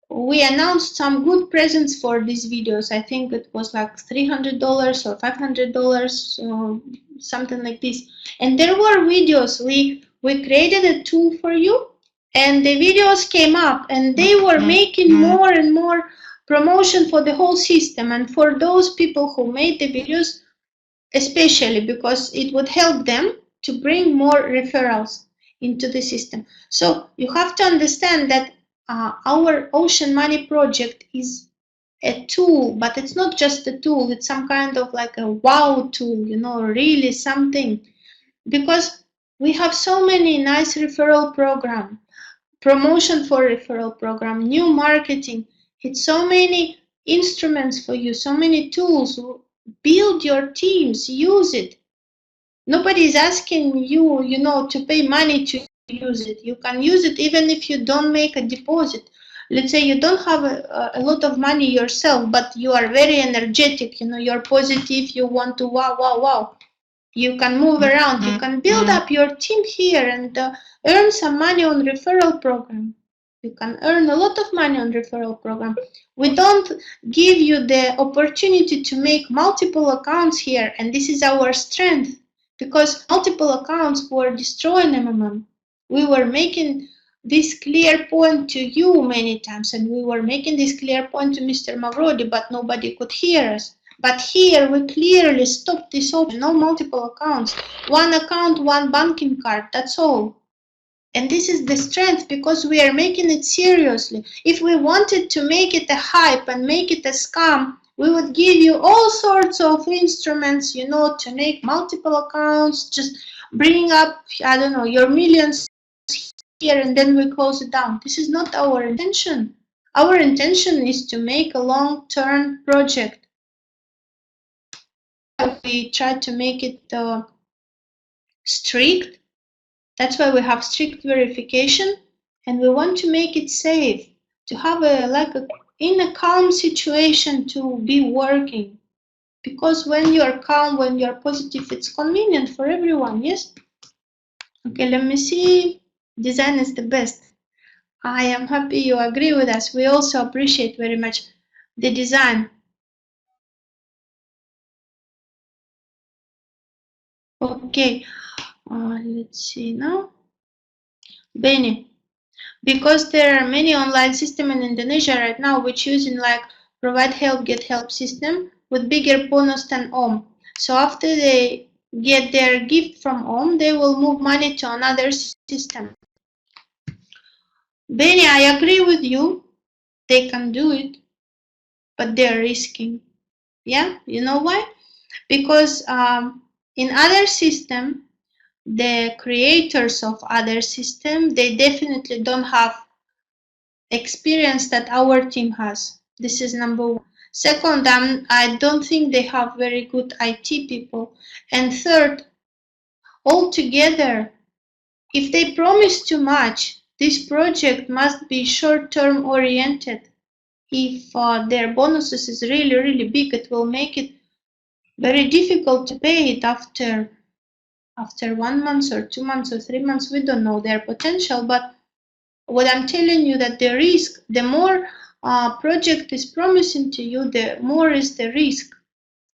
we announced some good presents for these videos. I think it was like $300 or $500, something like this. And there were videos. We created a tool for you, and the videos came up, and they were making more and more promotion for the whole system. And for those people who made the videos, especially because it would help them to bring more referrals into the system. So you have to understand that our Ocean Money project is a tool, but it's not just a tool, it's some kind of like a wow tool, you know, really something. Because we have so many nice referral program, promotion for referral program, new marketing, it's so many instruments for you, so many tools. Build your teams, use it. Nobody is asking you, you know, to pay money to use it. You can use it even if you don't make a deposit. Let's say you don't have a lot of money yourself, but you are very energetic, you know, you're positive, you want to wow, wow, wow. You can move around, you can build up your team here and earn some money on referral program. You can earn a lot of money on referral program. We don't give you the opportunity to make multiple accounts here, and this is our strength, because multiple accounts were destroying MMM. We were making this clear point to you many times, and we were making this clear point to Mr. Mavrodi, but nobody could hear us. But here we clearly stopped this option, no multiple accounts. One account, one banking card, that's all. And this is the strength, because we are making it seriously. If we wanted to make it a hype and make it a scam, we would give you all sorts of instruments, you know, to make multiple accounts, just bring up, I don't know, your millions here, and then we close it down. This is not our intention. Our intention is to make a long-term project. We try to make it strict. That's why we have strict verification, and we want to make it safe, to have in a calm situation to be working. Because when you're calm, when you're positive, it's convenient for everyone, yes? Okay, let me see. Design is the best. I am happy you agree with us. We also appreciate very much the design. Okay, let's see now. Benny, because there are many online systems in Indonesia right now which using like provide help, get help system with bigger bonus than OM. So after they get their gift from OM, they will move money to another system. Benny, I agree with you. They can do it, but they're risking. Yeah, you know why? Because in other system, the creators of other system, they definitely don't have experience that our team has. This is number one. Second, I don't think they have very good IT people. And third, altogether, if they promise too much, this project must be short-term oriented. If their bonuses is really, really big, it will make it very difficult to pay it after 1 month or 2 months or 3 months. We don't know their potential, but what I'm telling you that the risk, the more project is promising to you, the more is the risk.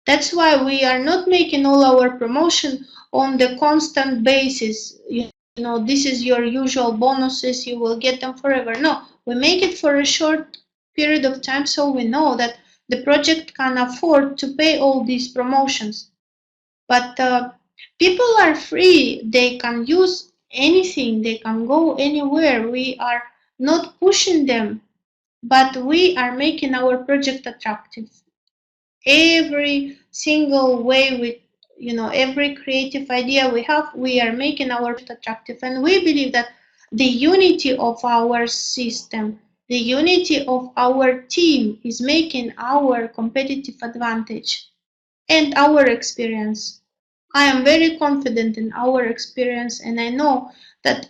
That's why we are not making all our promotion on the constant basis. You know, this is your usual bonuses, you will get them forever. No, we make it for a short period of time, so we know that the project can afford to pay all these promotions. But people are free, they can use anything, they can go anywhere. We are not pushing them, but we are making our project attractive. Every single way, with every creative idea we have, we are making our project attractive, and we believe that the unity of our system, the unity of our team is making our competitive advantage and our experience. I am very confident in our experience, and I know that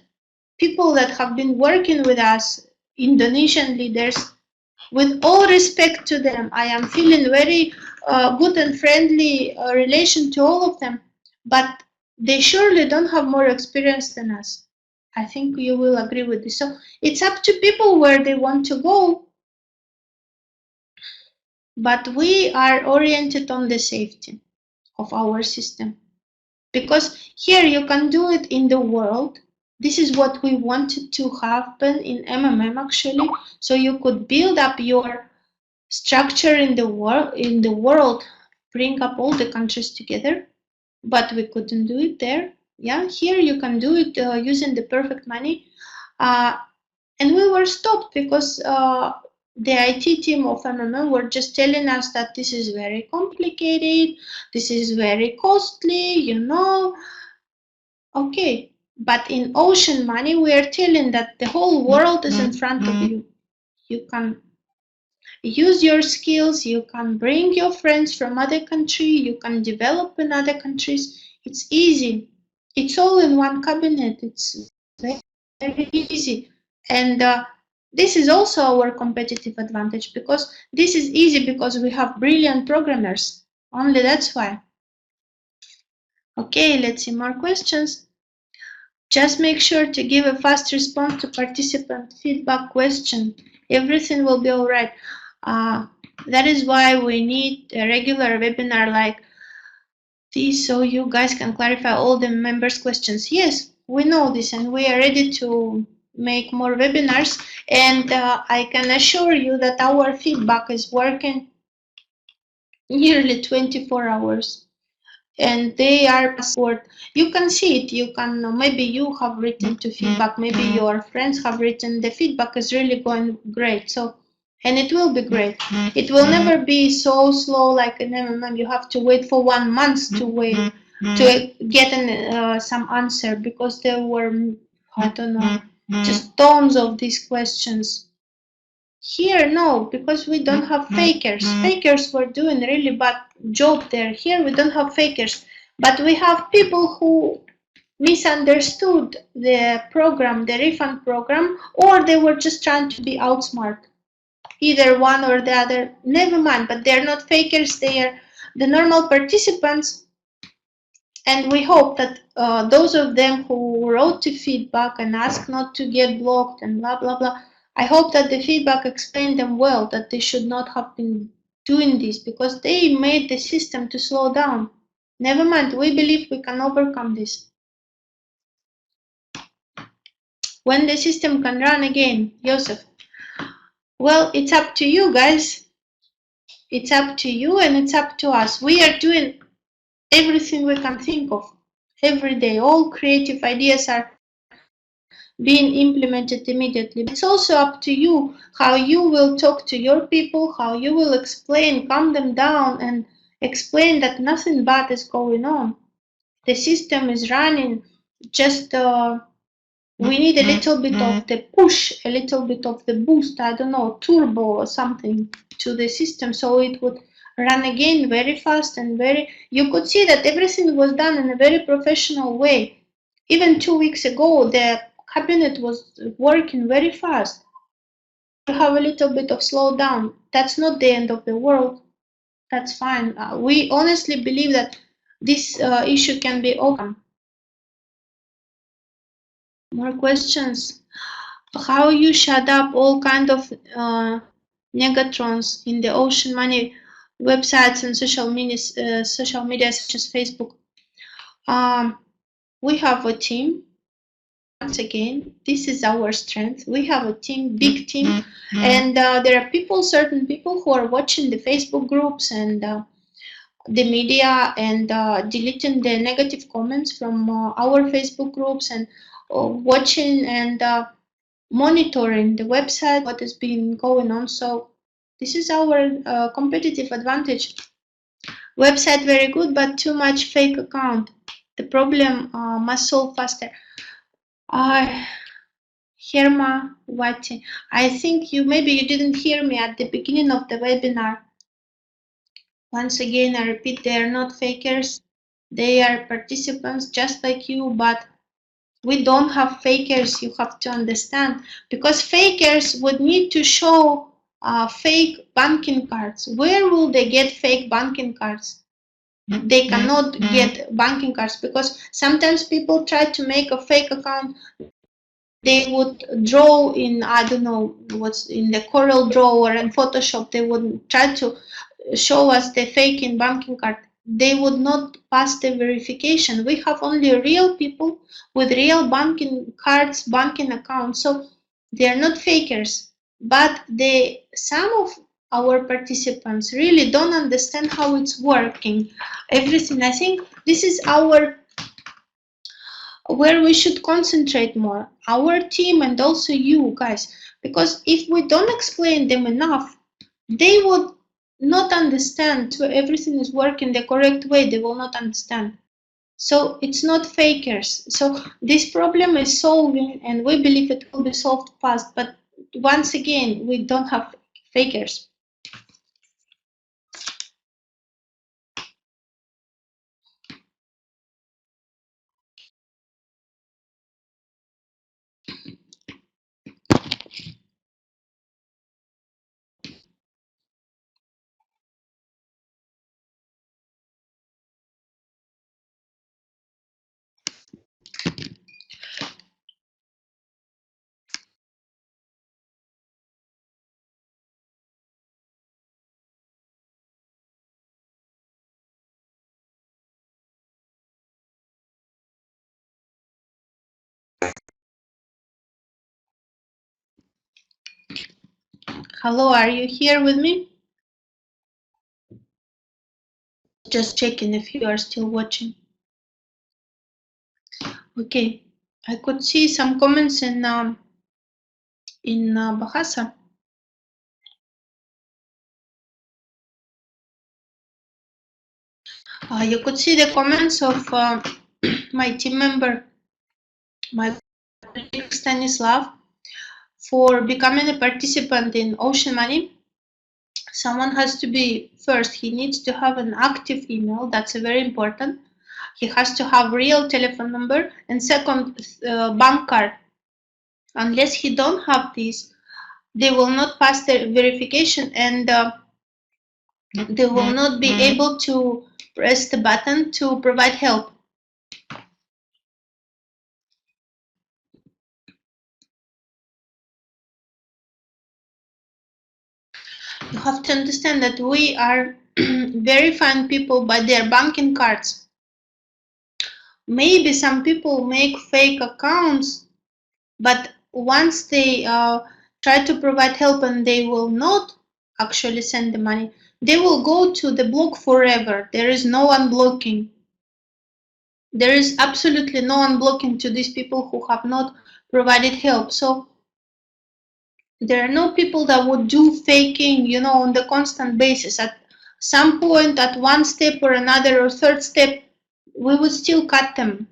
people that have been working with us, Indonesian leaders, with all respect to them, I am feeling very good and friendly relation to all of them, but they surely don't have more experience than us. I think you will agree with this. So it's up to people where they want to go, but we are oriented on the safety of our system. Because here you can do it in the world. This is what we wanted to happen in MMM actually. So you could build up your structure in the world bring up all the countries together, but we couldn't do it there. Yeah, here you can do it using the perfect money. And we were stopped because the IT team of MMM were just telling us that this is very complicated, this is very costly, you know. Okay, but in Ocean Money, we are telling that the whole world is in front of you. You can use your skills, you can bring your friends from other country, you can develop in other countries. It's easy. It's all in one cabinet. It's very easy. And this is also our competitive advantage, because this is easy because we have brilliant programmers. Only that's why. Okay, let's see more questions. Just make sure to give a fast response to participant feedback question. Everything will be all right. That is why we need a regular webinar like this, so you guys can clarify all the members' questions. Yes, we know this, and we are ready to make more webinars. And I can assure you that our feedback is working nearly 24 hours. And they are password. You can see it. You can, maybe you have written to feedback, maybe your friends have written. The feedback is really going great. So, and it will be great. It will never be so slow like in MMM. You have to wait for 1 month to wait to get some answer, because there were, I don't know, just tons of these questions. Here, no, because we don't have fakers. Fakers were doing really bad job there. Here we don't have fakers, but we have people who misunderstood the program, the refund program, or they were just trying to be outsmart. Either one or the other, never mind, but they're not fakers, they are the normal participants. And we hope that those of them who wrote to feedback and asked not to get blocked and blah, blah, blah, I hope that the feedback explained them well, that they should not have been doing this, because they made the system to slow down. Never mind, we believe we can overcome this. When the system can run again, Joseph. Well, it's up to you guys. It's up to you and it's up to us. We are doing everything we can think of every day. All creative ideas are being implemented immediately. It's also up to you how you will talk to your people, how you will explain, calm them down, and explain that nothing bad is going on. The system is running, just we need a little bit of the push, a little bit of the boost, I don't know, turbo or something to the system, so it would run again very fast and you could see that everything was done in a very professional way. Even 2 weeks ago, the cabinet was working very fast. You have a little bit of slowdown. That's not the end of the world. That's fine. We honestly believe that this issue can be overcome. More questions? How you shut up all kind of negatrons in the Ocean Money websites and social media such as Facebook? We have a team. Once again, this is our strength. We have a team, big team, and there are people, certain people who are watching the Facebook groups and the media and deleting the negative comments from our Facebook groups and watching and monitoring the website, what has been going on. So this is our competitive advantage. Website very good, but too much fake account. The problem must solve faster. Herma Wati, I think maybe you didn't hear me at the beginning of the webinar. Once again, I repeat, they are not fakers. They are participants just like you, but we don't have fakers, you have to understand, because fakers would need to show fake banking cards. Where will they get fake banking cards? They cannot get banking cards, because sometimes people try to make a fake account. They would draw in, I don't know what's in the Corel Draw or in Photoshop, they would try to show us the fake in banking card. They would not pass the verification. We have only real people with real banking cards, banking accounts, so they are not fakers. But some of our participants really don't understand how it's working. Everything. I think this is where we should concentrate more, our team and also you guys, because if we don't explain them enough, they would not understand everything is working the correct way. They will not understand. So it's not fakers. So this problem is solving, and we believe it will be solved fast. But once again, we don't have fakers. Hello, are you here with me? Just checking if you are still watching. Okay, I could see some comments in Bahasa. You could see the comments of my team member, my colleague Stanislav, for becoming a participant in Ocean Money. Someone has to be, first, he needs to have an active email. That's very important. He has to have real telephone number, and second, bank card. Unless he don't have this, they will not pass the verification, and they will not be able to press the button to provide help. You have to understand that we are verifying people by their banking cards. Maybe some people make fake accounts, but once they try to provide help and they will not actually send the money, they will go to the block forever. There is no unblocking. There is absolutely no unblocking to these people who have not provided help. So there are no people that would do faking, you know, on the constant basis. At some point, at one step or another or third step, we would still cut them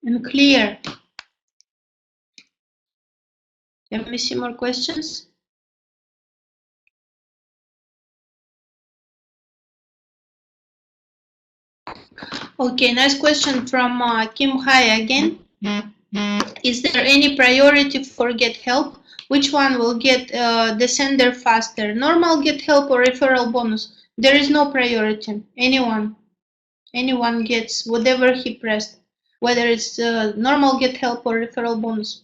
and clear. Let me see more questions. Okay, nice question from Kim Hai again. Is there any priority for get help? Which one will get the sender faster? Normal get help or referral bonus? There is no priority. Anyone gets whatever he pressed, whether it's normal get help or referral bonus.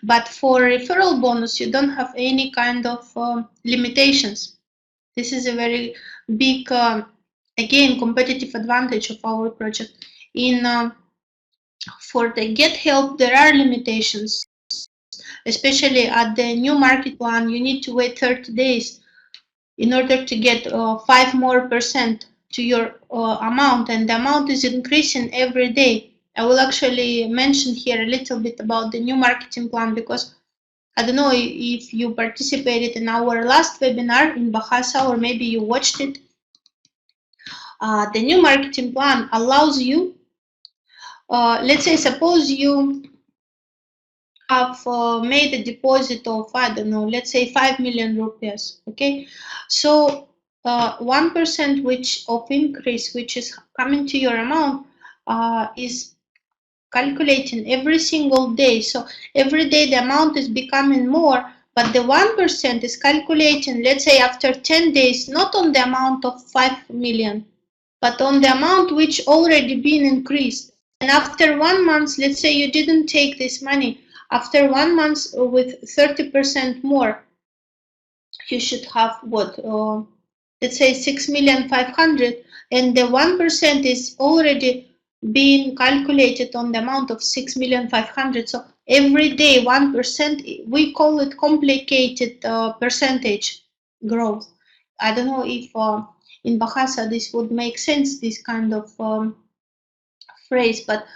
But for referral bonus, you don't have any kind of limitations. This is a very big, again, competitive advantage of our project. For the get help, there are limitations, especially at the new market plan. You need to wait 30 days in order to get 5% more to your amount, and the amount is increasing every day. I will actually mention here a little bit about the new marketing plan, because I don't know if you participated in our last webinar in Bahasa, or maybe you watched it. The new marketing plan allows you, let's say, suppose you have made a deposit of, I don't know, let's say 5 million rupees, okay? So 1% which of increase which is coming to your amount is calculating every single day. So every day the amount is becoming more, but the 1% is calculating, let's say after 10 days, not on the amount of 5 million, but on the amount which already been increased. And after 1 month, let's say you didn't take this money, after 1 month with 30% more, you should have what, let's say 6,500,000, and the 1% is already being calculated on the amount of 6,500,000. So every day 1%, we call it complicated percentage growth. I don't know if in Bahasa this would make sense, this kind of phrase, but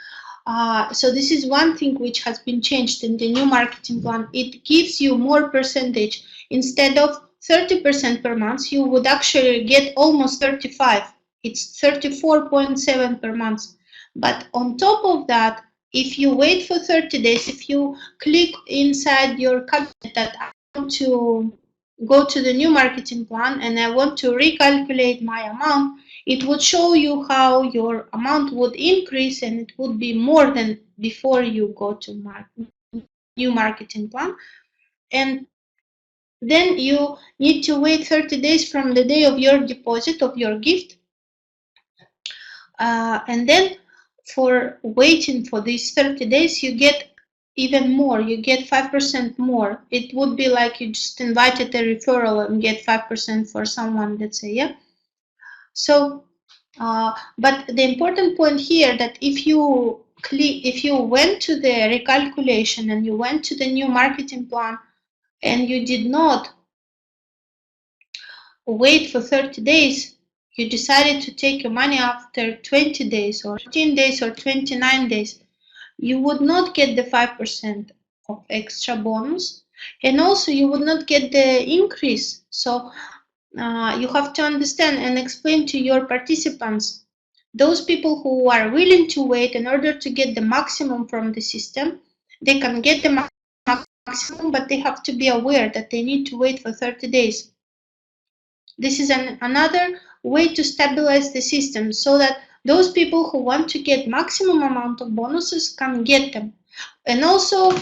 so this is one thing which has been changed in the new marketing plan. It gives you more percentage. Instead of 30% per month, you would actually get almost 35. It's 34.7 per month. But on top of that, if you wait for 30 days, if you click inside your cabinet that I want to go to the new marketing plan and I want to recalculate my amount, it would show you how your amount would increase and it would be more than before you go to new marketing plan. And then you need to wait 30 days from the day of your deposit of your gift. And then for waiting for these 30 days, you get even more. You get 5% more. It would be like you just invited a referral and get 5% for someone, let's say, yeah? So, but the important point here that if you went to the recalculation and you went to the new marketing plan and you did not wait for 30 days, you decided to take your money after 20 days or 15 days or 29 days, you would not get the 5% of extra bonus, and also you would not get the increase. So you have to understand and explain to your participants, those people who are willing to wait in order to get the maximum from the system, they can get the maximum, but they have to be aware that they need to wait for 30 days. This is another way to stabilize the system so that those people who want to get maximum amount of bonuses can get them. And also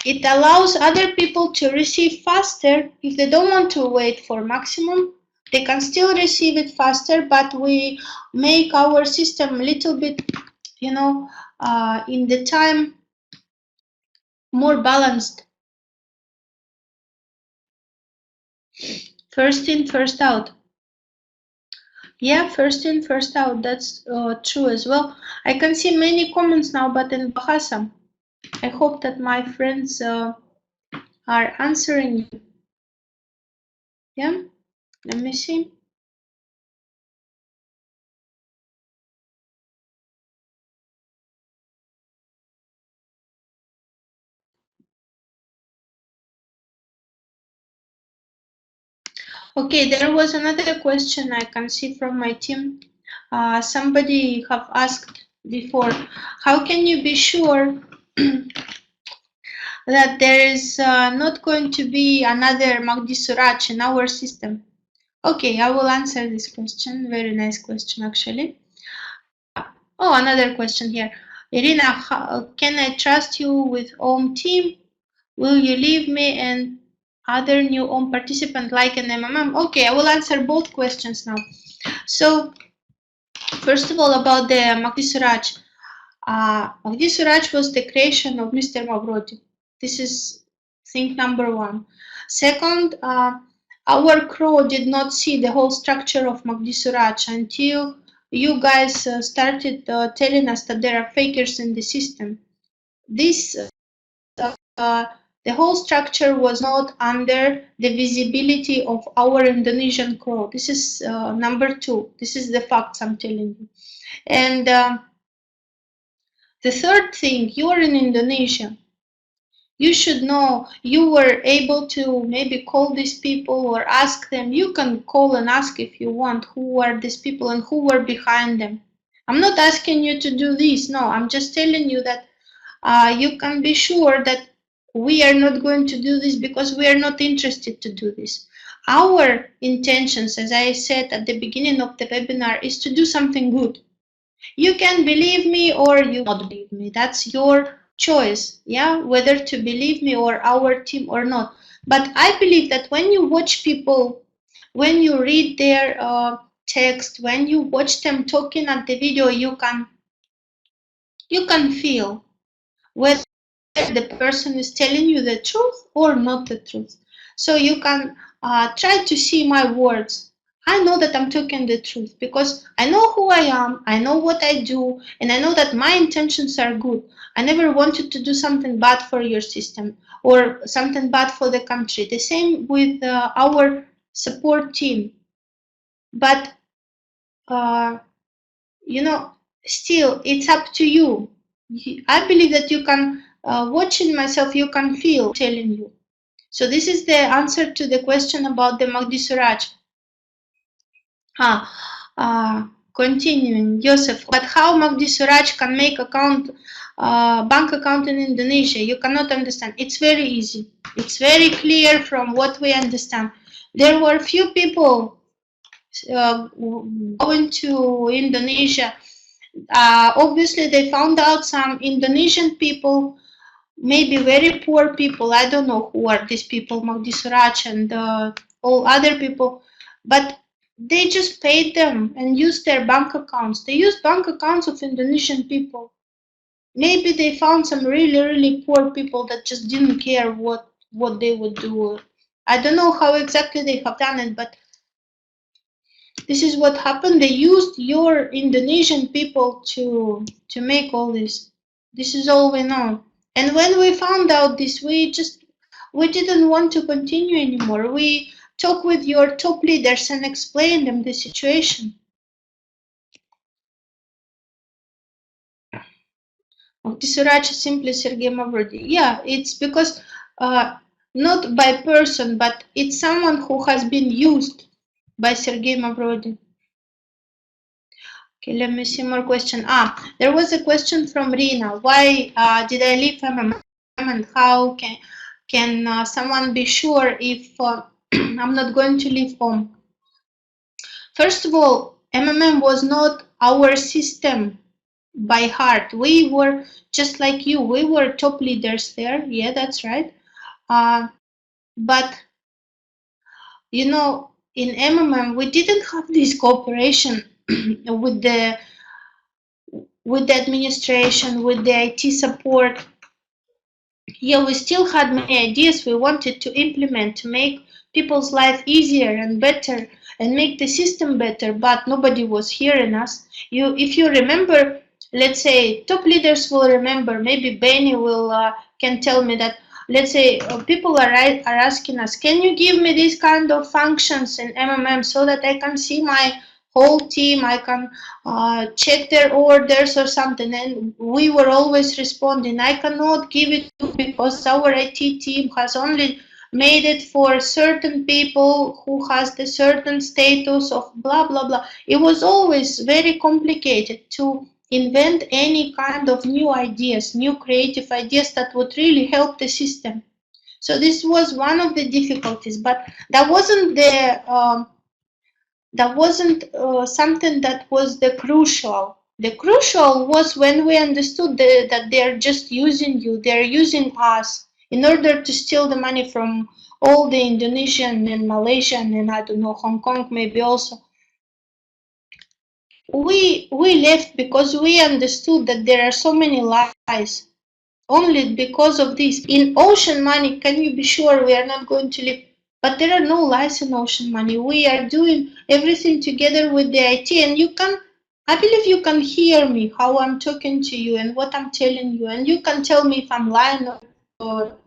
it allows other people to receive faster. If they don't want to wait for maximum, they can still receive it faster, but we make our system a little bit, you know, in the time more balanced. First in, first out. Yeah, first in, first out. That's true as well. I can see many comments now, but in Bahasa. I hope that my friends are answering you. Yeah, let me see. Okay, there was another question I can see from my team. Somebody have asked before, how can you be sure that there is not going to be another Magdi Suraj in our system? Okay, I will answer this question. Very nice question, actually. Oh, another question here. Irina, can I trust you with OM team? Will you leave me and other new OM participant like an MMM? Okay, I will answer both questions now. So, first of all, about the Magdi Suraj. Magdi Suraj was the creation of Mr. Mavrodi. This is thing number one. Second, our crow did not see the whole structure of Magdi Suraj until you guys started telling us that there are fakers in the system. This the whole structure was not under the visibility of our Indonesian crow. This is number two. This is the facts I'm telling you. And the third thing, you are in Indonesia. You should know you were able to maybe call these people or ask them. You can call and ask if you want who are these people and who were behind them. I'm not asking you to do this. No, I'm just telling you that you can be sure that we are not going to do this because we are not interested to do this. Our intentions, as I said at the beginning of the webinar, is to do something good. You can believe me or you not believe me. That's your choice, yeah, whether to believe me or our team or not. But I believe that when you watch people, when you read their text, when you watch them talking at the video, you can feel whether the person is telling you the truth or not the truth. So you can try to see my words. I know that I'm talking the truth because I know who I am, I know what I do, and I know that my intentions are good. I never wanted to do something bad for your system or something bad for the country. The same with our support team. But you know, still it's up to you. I believe that you can, watching myself, you can feel telling you. So this is the answer to the question about the Magdi Suraj. Continuing, Joseph, but how Magdi Suraj can make bank account in Indonesia? You cannot understand. It's very easy. It's very clear from what we understand. There were few people going to Indonesia. Obviously, they found out some Indonesian people, maybe very poor people. I don't know who are these people, Magdi Suraj and all other people, but they just paid them and used their bank accounts. They used bank accounts of Indonesian people. Maybe they found some really, really poor people that just didn't care what they would do. I don't know how exactly they have done it, but this is what happened. They used your Indonesian people to make all this. This is all we know. And when we found out this, we didn't want to continue anymore. We talked with your top leaders and explained them the situation. Suraj is simply Sergei Mavrodi. Yeah, it's because not by person, but it's someone who has been used by Sergei Mavrodi. Okay, let me see more question. There was a question from Rina. Why did I leave MMM, and how can someone be sure if I'm not going to leave home? First of all, MMM was not our system by heart. We were just like you. We were top leaders there. Yeah, that's right. But you know, in MMM, we didn't have this cooperation with the administration, with the IT support. Yeah, we still had many ideas we wanted to implement to make people's life easier and better and make the system better, but nobody was hearing us. If you remember, let's say top leaders will remember, maybe Benny will can tell me that, let's say people are asking us, can you give me these kind of functions in MMM so that I can see my whole team, I can check their orders or something, and we were always responding, I cannot give it to because our IT team has only made it for certain people who has the certain status of blah blah blah. It was always very complicated to invent any kind of new ideas, new creative ideas that would really help the system. So this was one of the difficulties, but that wasn't something that was the crucial. The crucial was when we understood that they're just using you, they're using us in order to steal the money from all the Indonesian and Malaysian and I don't know, Hong Kong maybe also. We left because we understood that there are so many lies. Only because of this. In Ocean Money, can you be sure we are not going to leave? But there are no lies in Ocean Money. We are doing everything together with the IT, and I believe you can hear me, how I'm talking to you and what I'm telling you, and you can tell me if I'm lying or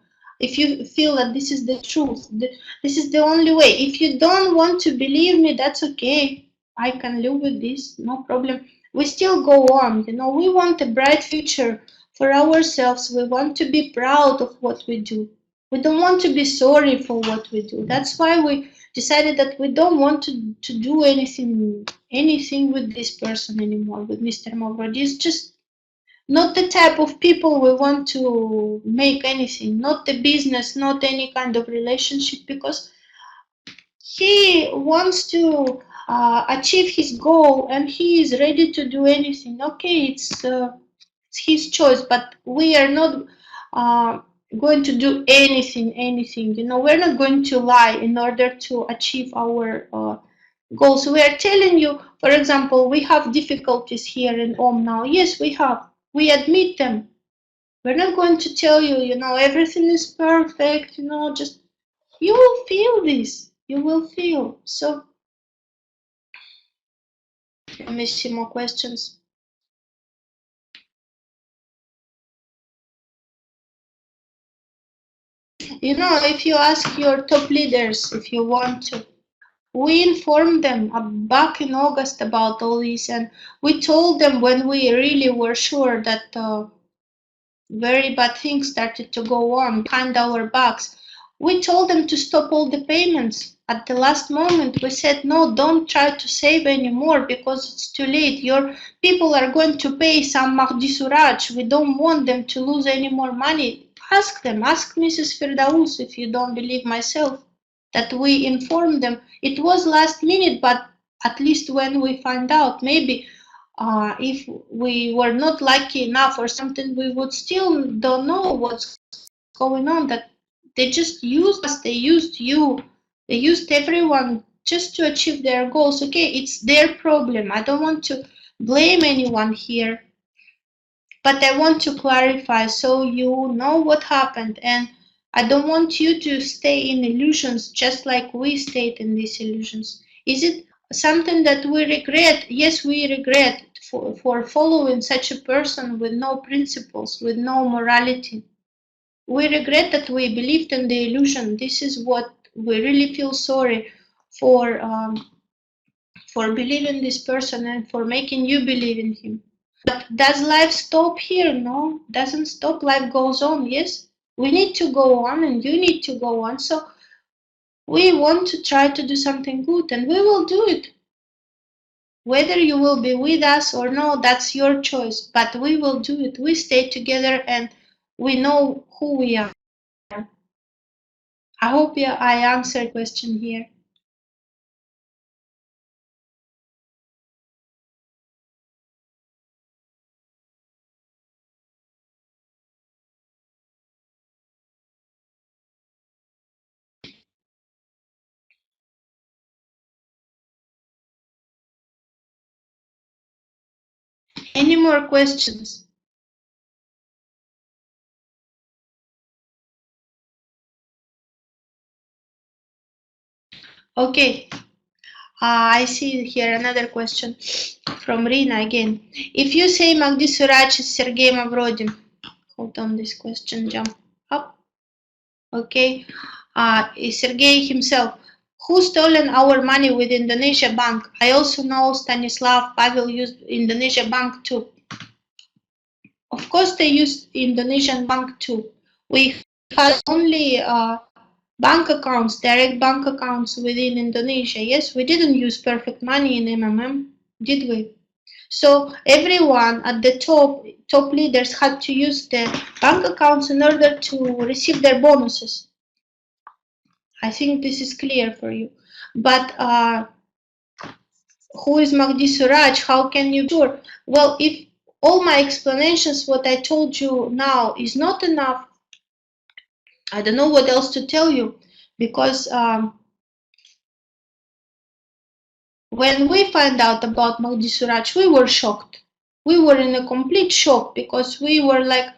if you feel that this is the truth. This is the only way. If you don't want to believe me, that's okay. I can live with this, no problem. We still go on, we want a bright future for ourselves. We want to be proud of what we do. We don't want to be sorry for what we do. That's why we decided that we don't want to do anything with this person anymore, with Mr. Mavrodi. It's just not the type of people we want to make anything, not the business, not any kind of relationship, because he wants to achieve his goal and he is ready to do anything. Okay, it's his choice, but we are not going to do anything. We're not going to lie in order to achieve our goals. We are telling you, for example, we have difficulties here in Om now. Yes, we have. We admit them. We're not going to tell you, everything is perfect, just you will feel this. You will feel. So let me see more questions. If you ask your top leaders, if you want to, We informed them back in August about all this, and we told them when we really were sure that very bad things started to go on behind our backs. We told them to stop all the payments. At the last moment, we said, no, don't try to save anymore because it's too late. Your people are going to pay some Mahdi Suraj. We don't want them to lose any more money. Ask them, ask Mrs. Firdaus if you don't believe myself, that we informed them. It was last minute, but at least when we find out, maybe if we were not lucky enough or something, we would still don't know what's going on. That they just used us, they used you, they used everyone just to achieve their goals. Okay, it's their problem. I don't want to blame anyone here, but I want to clarify so you know what happened, and I don't want you to stay in illusions just like we stayed in these illusions. Is it something that we regret? Yes, we regret for following such a person with no principles, with no morality. We regret that we believed in the illusion. This is what we really feel sorry for believing this person and for making you believe in him. But does life stop here? No, doesn't stop. Life goes on. Yes, we need to go on, and you need to go on. So we want to try to do something good, and we will do it. Whether you will be with us or no, that's your choice. But we will do it. We stay together, and we know who we are. I hope I answered the question here. Any more questions? Okay. I see here another question from Rina again. If you say Magdi Suraj is Sergei Mavrodin, hold on, this question jump up. Okay. Is Sergei himself. Who stolen our money with Indonesia Bank? I also know Stanislav Pavel used Indonesia Bank too. Of course, they used Indonesian bank too. We had only bank accounts, direct bank accounts within Indonesia. Yes, we didn't use perfect money in MMM, did we? So everyone at the top leaders had to use the bank accounts in order to receive their bonuses. I think this is clear for you. But who is Magdi Suraj? How can you be sure? Well, if all my explanations, what I told you now, is not enough, I don't know what else to tell you, because when we found out about Magdi Suraj, we were shocked. We were in a complete shock because we were like,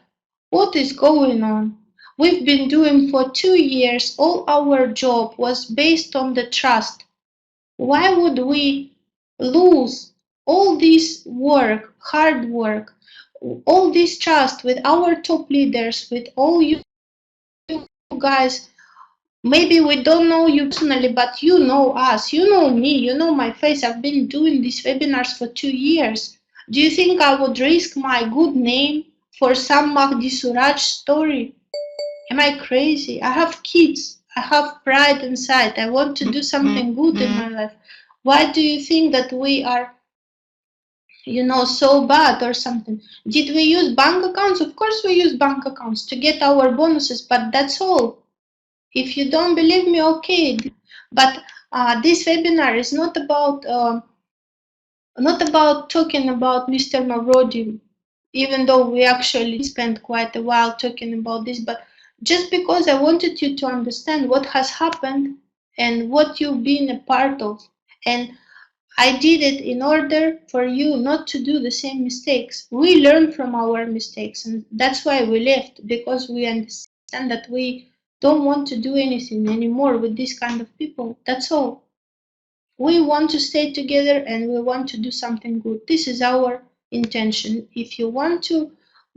what is going on? We've been doing for 2 years, all our job was based on the trust. Why would we lose all this work, hard work, all this trust with our top leaders, with all you guys? Maybe we don't know you personally, but you know us, you know me, you know my face. I've been doing these webinars for 2 years. Do you think I would risk my good name for some Magdi Suraj story? Am I crazy? I have kids. I have pride inside. I want to do something good in my life. Why do you think that we are, so bad or something? Did we use bank accounts? Of course we use bank accounts to get our bonuses, but that's all. If you don't believe me, okay. But this webinar is not about talking about Mr. Mavrodi, even though we actually spent quite a while talking about this. But just because I wanted you to understand what has happened and what you've been a part of, and I did it in order for you not to do the same mistakes. We learn from our mistakes, and that's why we left, because we understand that we don't want to do anything anymore with this kind of people. That's all. We want to stay together and we want to do something good. This is our intention. If you want to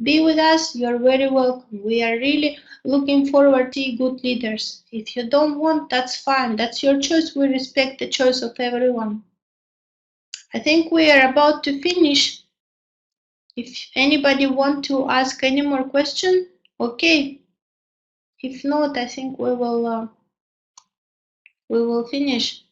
be with us, you're very welcome. We are really looking forward to good leaders. If you don't want, that's fine. That's your choice. We respect the choice of everyone. I think we are about to finish. If anybody want to ask any more question, okay. If not, I think we will finish.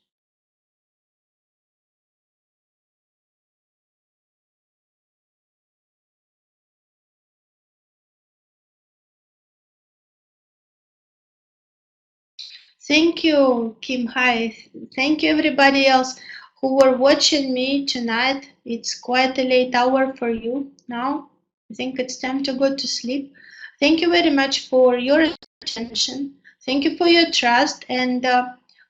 Thank you, Kim Hai. Thank you, everybody else who were watching me tonight. It's quite a late hour for you now. I think it's time to go to sleep. Thank you very much for your attention. Thank you for your trust. And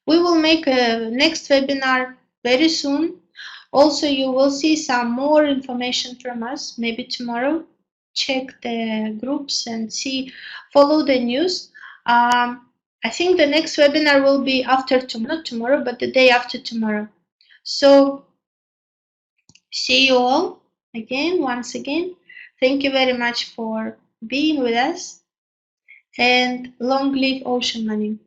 we will make a next webinar very soon. Also, you will see some more information from us, maybe tomorrow. Check the groups and see, follow the news. I think the next webinar will be after tomorrow, not tomorrow, but the day after tomorrow. So see you all again, once again. Thank you very much for being with us, and long live Ocean Money.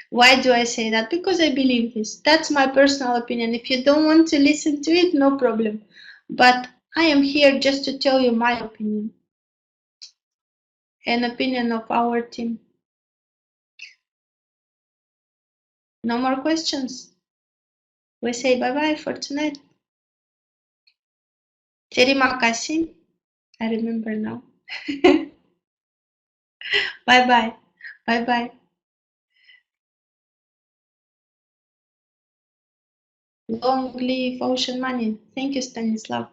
Why do I say that? Because I believe this. That's my personal opinion. If you don't want to listen to it, no problem. But I am here just to tell you my opinion, an opinion of our team. No more questions. We say bye-bye for tonight. Terima kasih. I remember now. Bye-bye. Bye-bye. Long live Ocean Money. Thank you, Stanislav.